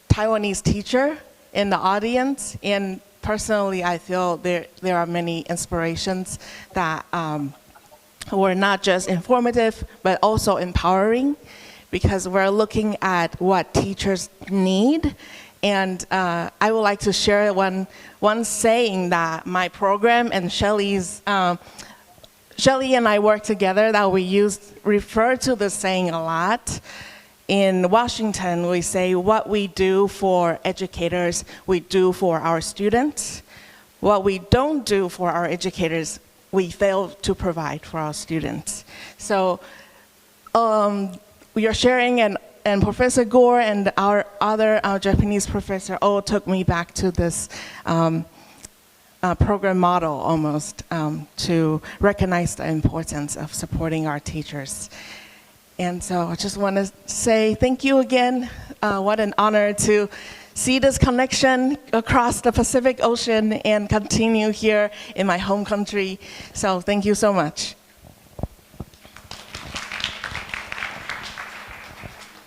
Taiwanese teacher in the audience, and personally I feel there are many inspirations that were not just informative, but also empowering, because we're looking at what teachers need. And I would like to share one saying that my program and Shelley and I work together that we refer to the saying a lot. In Washington, we say what we do for educators, we do for our students. What we don't do for our educators, we fail to provide for our students. So we are sharing and Professor Gore and our Japanese professor all took me back to this program model almost to recognize the importance of supporting our teachers. And so I just want to say thank you again. What an honor to see this connection across the Pacific Ocean and continue here in my home country. So thank you so much.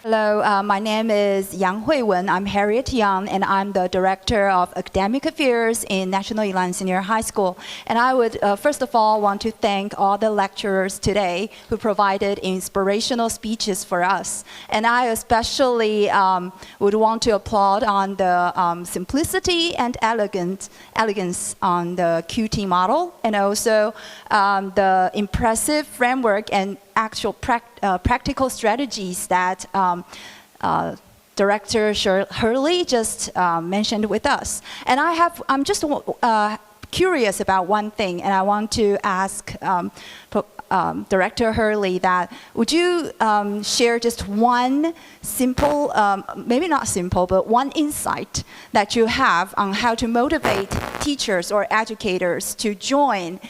Hello, my name is Yang Hui-wen. I'm Harriet Yang, and I'm the Director of Academic Affairs in National Elan Senior High School. And I would, first of all, want to thank all the lecturers today who provided inspirational speeches for us. And I especially would want to applaud on the simplicity and elegance on the QT model, and also the impressive framework and actual practical strategies that Director Hurley just mentioned with us. And I'm just curious about one thing, and I want to ask Director Hurley that would you share just one simple, maybe not simple, but one insight that you have on how to motivate teachers or educators to join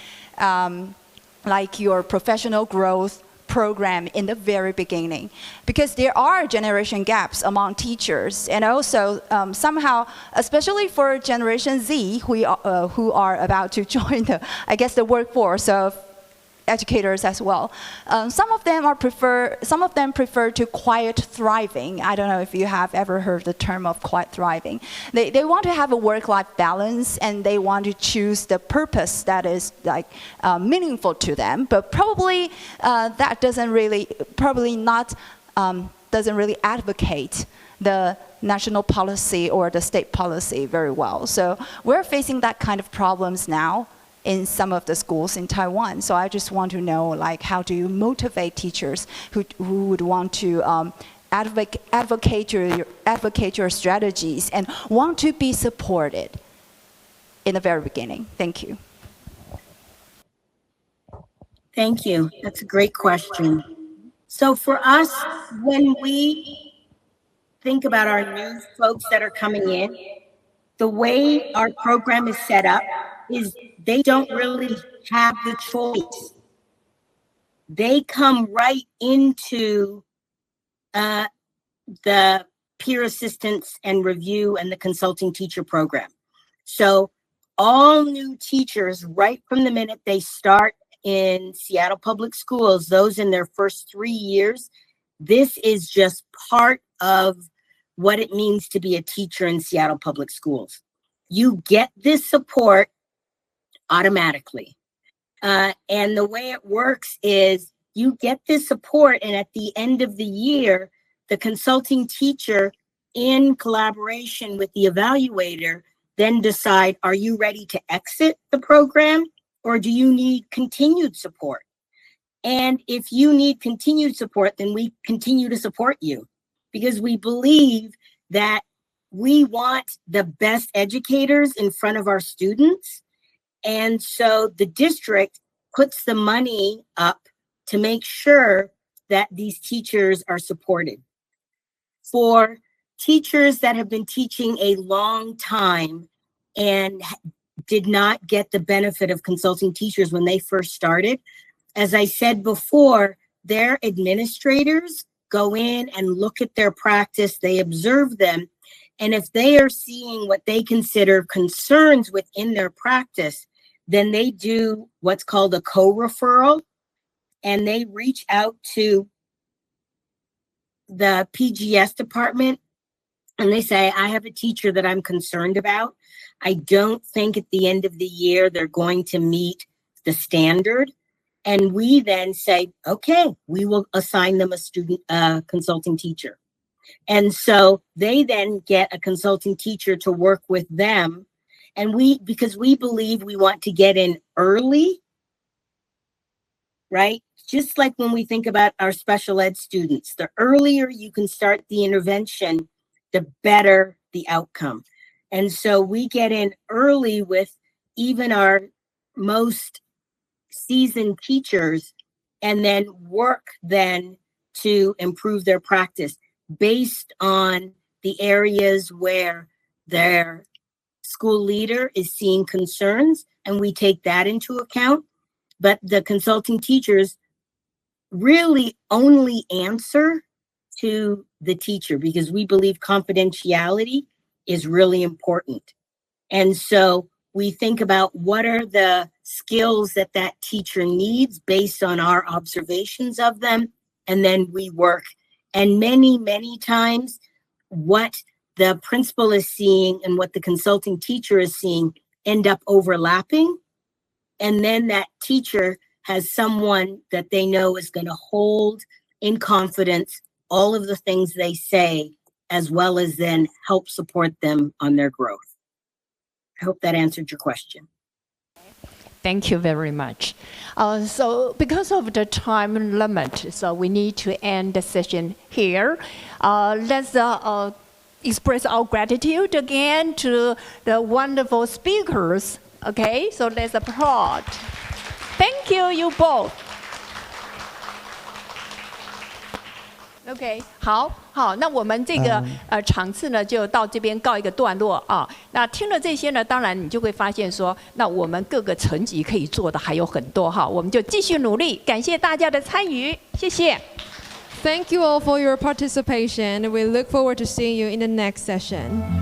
like your professional growth program in the very beginning, because there are generation gaps among teachers, and also somehow, especially for Generation Z, who are about to join the workforce of educators as well. Some of them prefer to quiet thriving. I don't know if you have ever heard the term of quiet thriving. They want to have a work-life balance, and they want to choose the purpose that is like meaningful to them. But probably that doesn't really advocate the national policy or the state policy very well. So we're facing that kind of problems now in some of the schools in Taiwan. So I just want to know, like, how do you motivate teachers who would want to advocate your strategies and want to be supported in the very beginning? Thank you. Thank you. That's a great question. So for us, when we think about our new folks that are coming in, the way our program is set up is they don't really have the choice. They come right into the peer assistance and review and the consulting teacher program. So all new teachers, right from the minute they start in Seattle Public Schools, those in their first 3 years, this is just part of what it means to be a teacher in Seattle Public Schools. You get this support automatically. And the way it works is you get this support, and at the end of the year, the consulting teacher, in collaboration with the evaluator, then decide, are you ready to exit the program, or do you need continued support? And if you need continued support, then we continue to support you, because we believe that we want the best educators in front of our students. And so the district puts the money up to make sure that these teachers are supported. For teachers that have been teaching a long time and did not get the benefit of consulting teachers when they first started, as I said before, their administrators go in and look at their practice, they observe them, and if they are seeing what they consider concerns within their practice, then they do what's called a co-referral, and they reach out to the PGS department and they say, I have a teacher that I'm concerned about. I don't think at the end of the year they're going to meet the standard. And we then say, okay, we will assign them a consulting teacher. And so they then get a consulting teacher to work with them. And because we believe we want to get in early, right? Just like when we think about our special ed students, the earlier you can start the intervention, the better the outcome. And so we get in early with even our most seasoned teachers, and then work then to improve their practice based on the areas where their school leader is seeing concerns, and we take that into account. But the consulting teachers really only answer to the teacher, because we believe confidentiality is really important. And so we think about what are the skills that that teacher needs based on our observations of them, and then we work. And many, many times what the principal is seeing and what the consulting teacher is seeing end up overlapping. And then that teacher has someone that they know is going to hold in confidence all of the things they say, as well as then help support them on their growth. I hope that answered your question. Thank you very much. So because of the time limit, so we need to end the session here. Let's express our gratitude again to the wonderful speakers. Okay, so let's applaud. Thank you, you both. OK， 好，那我们这个场次呢就到这边告一个段落啊。那听了这些呢，当然你就会发现说，那我们各个层级可以做的还有很多哈，我们就继续努力。感谢大家的参与，谢谢。Thank you all for your participation. We look forward to seeing you in the next session.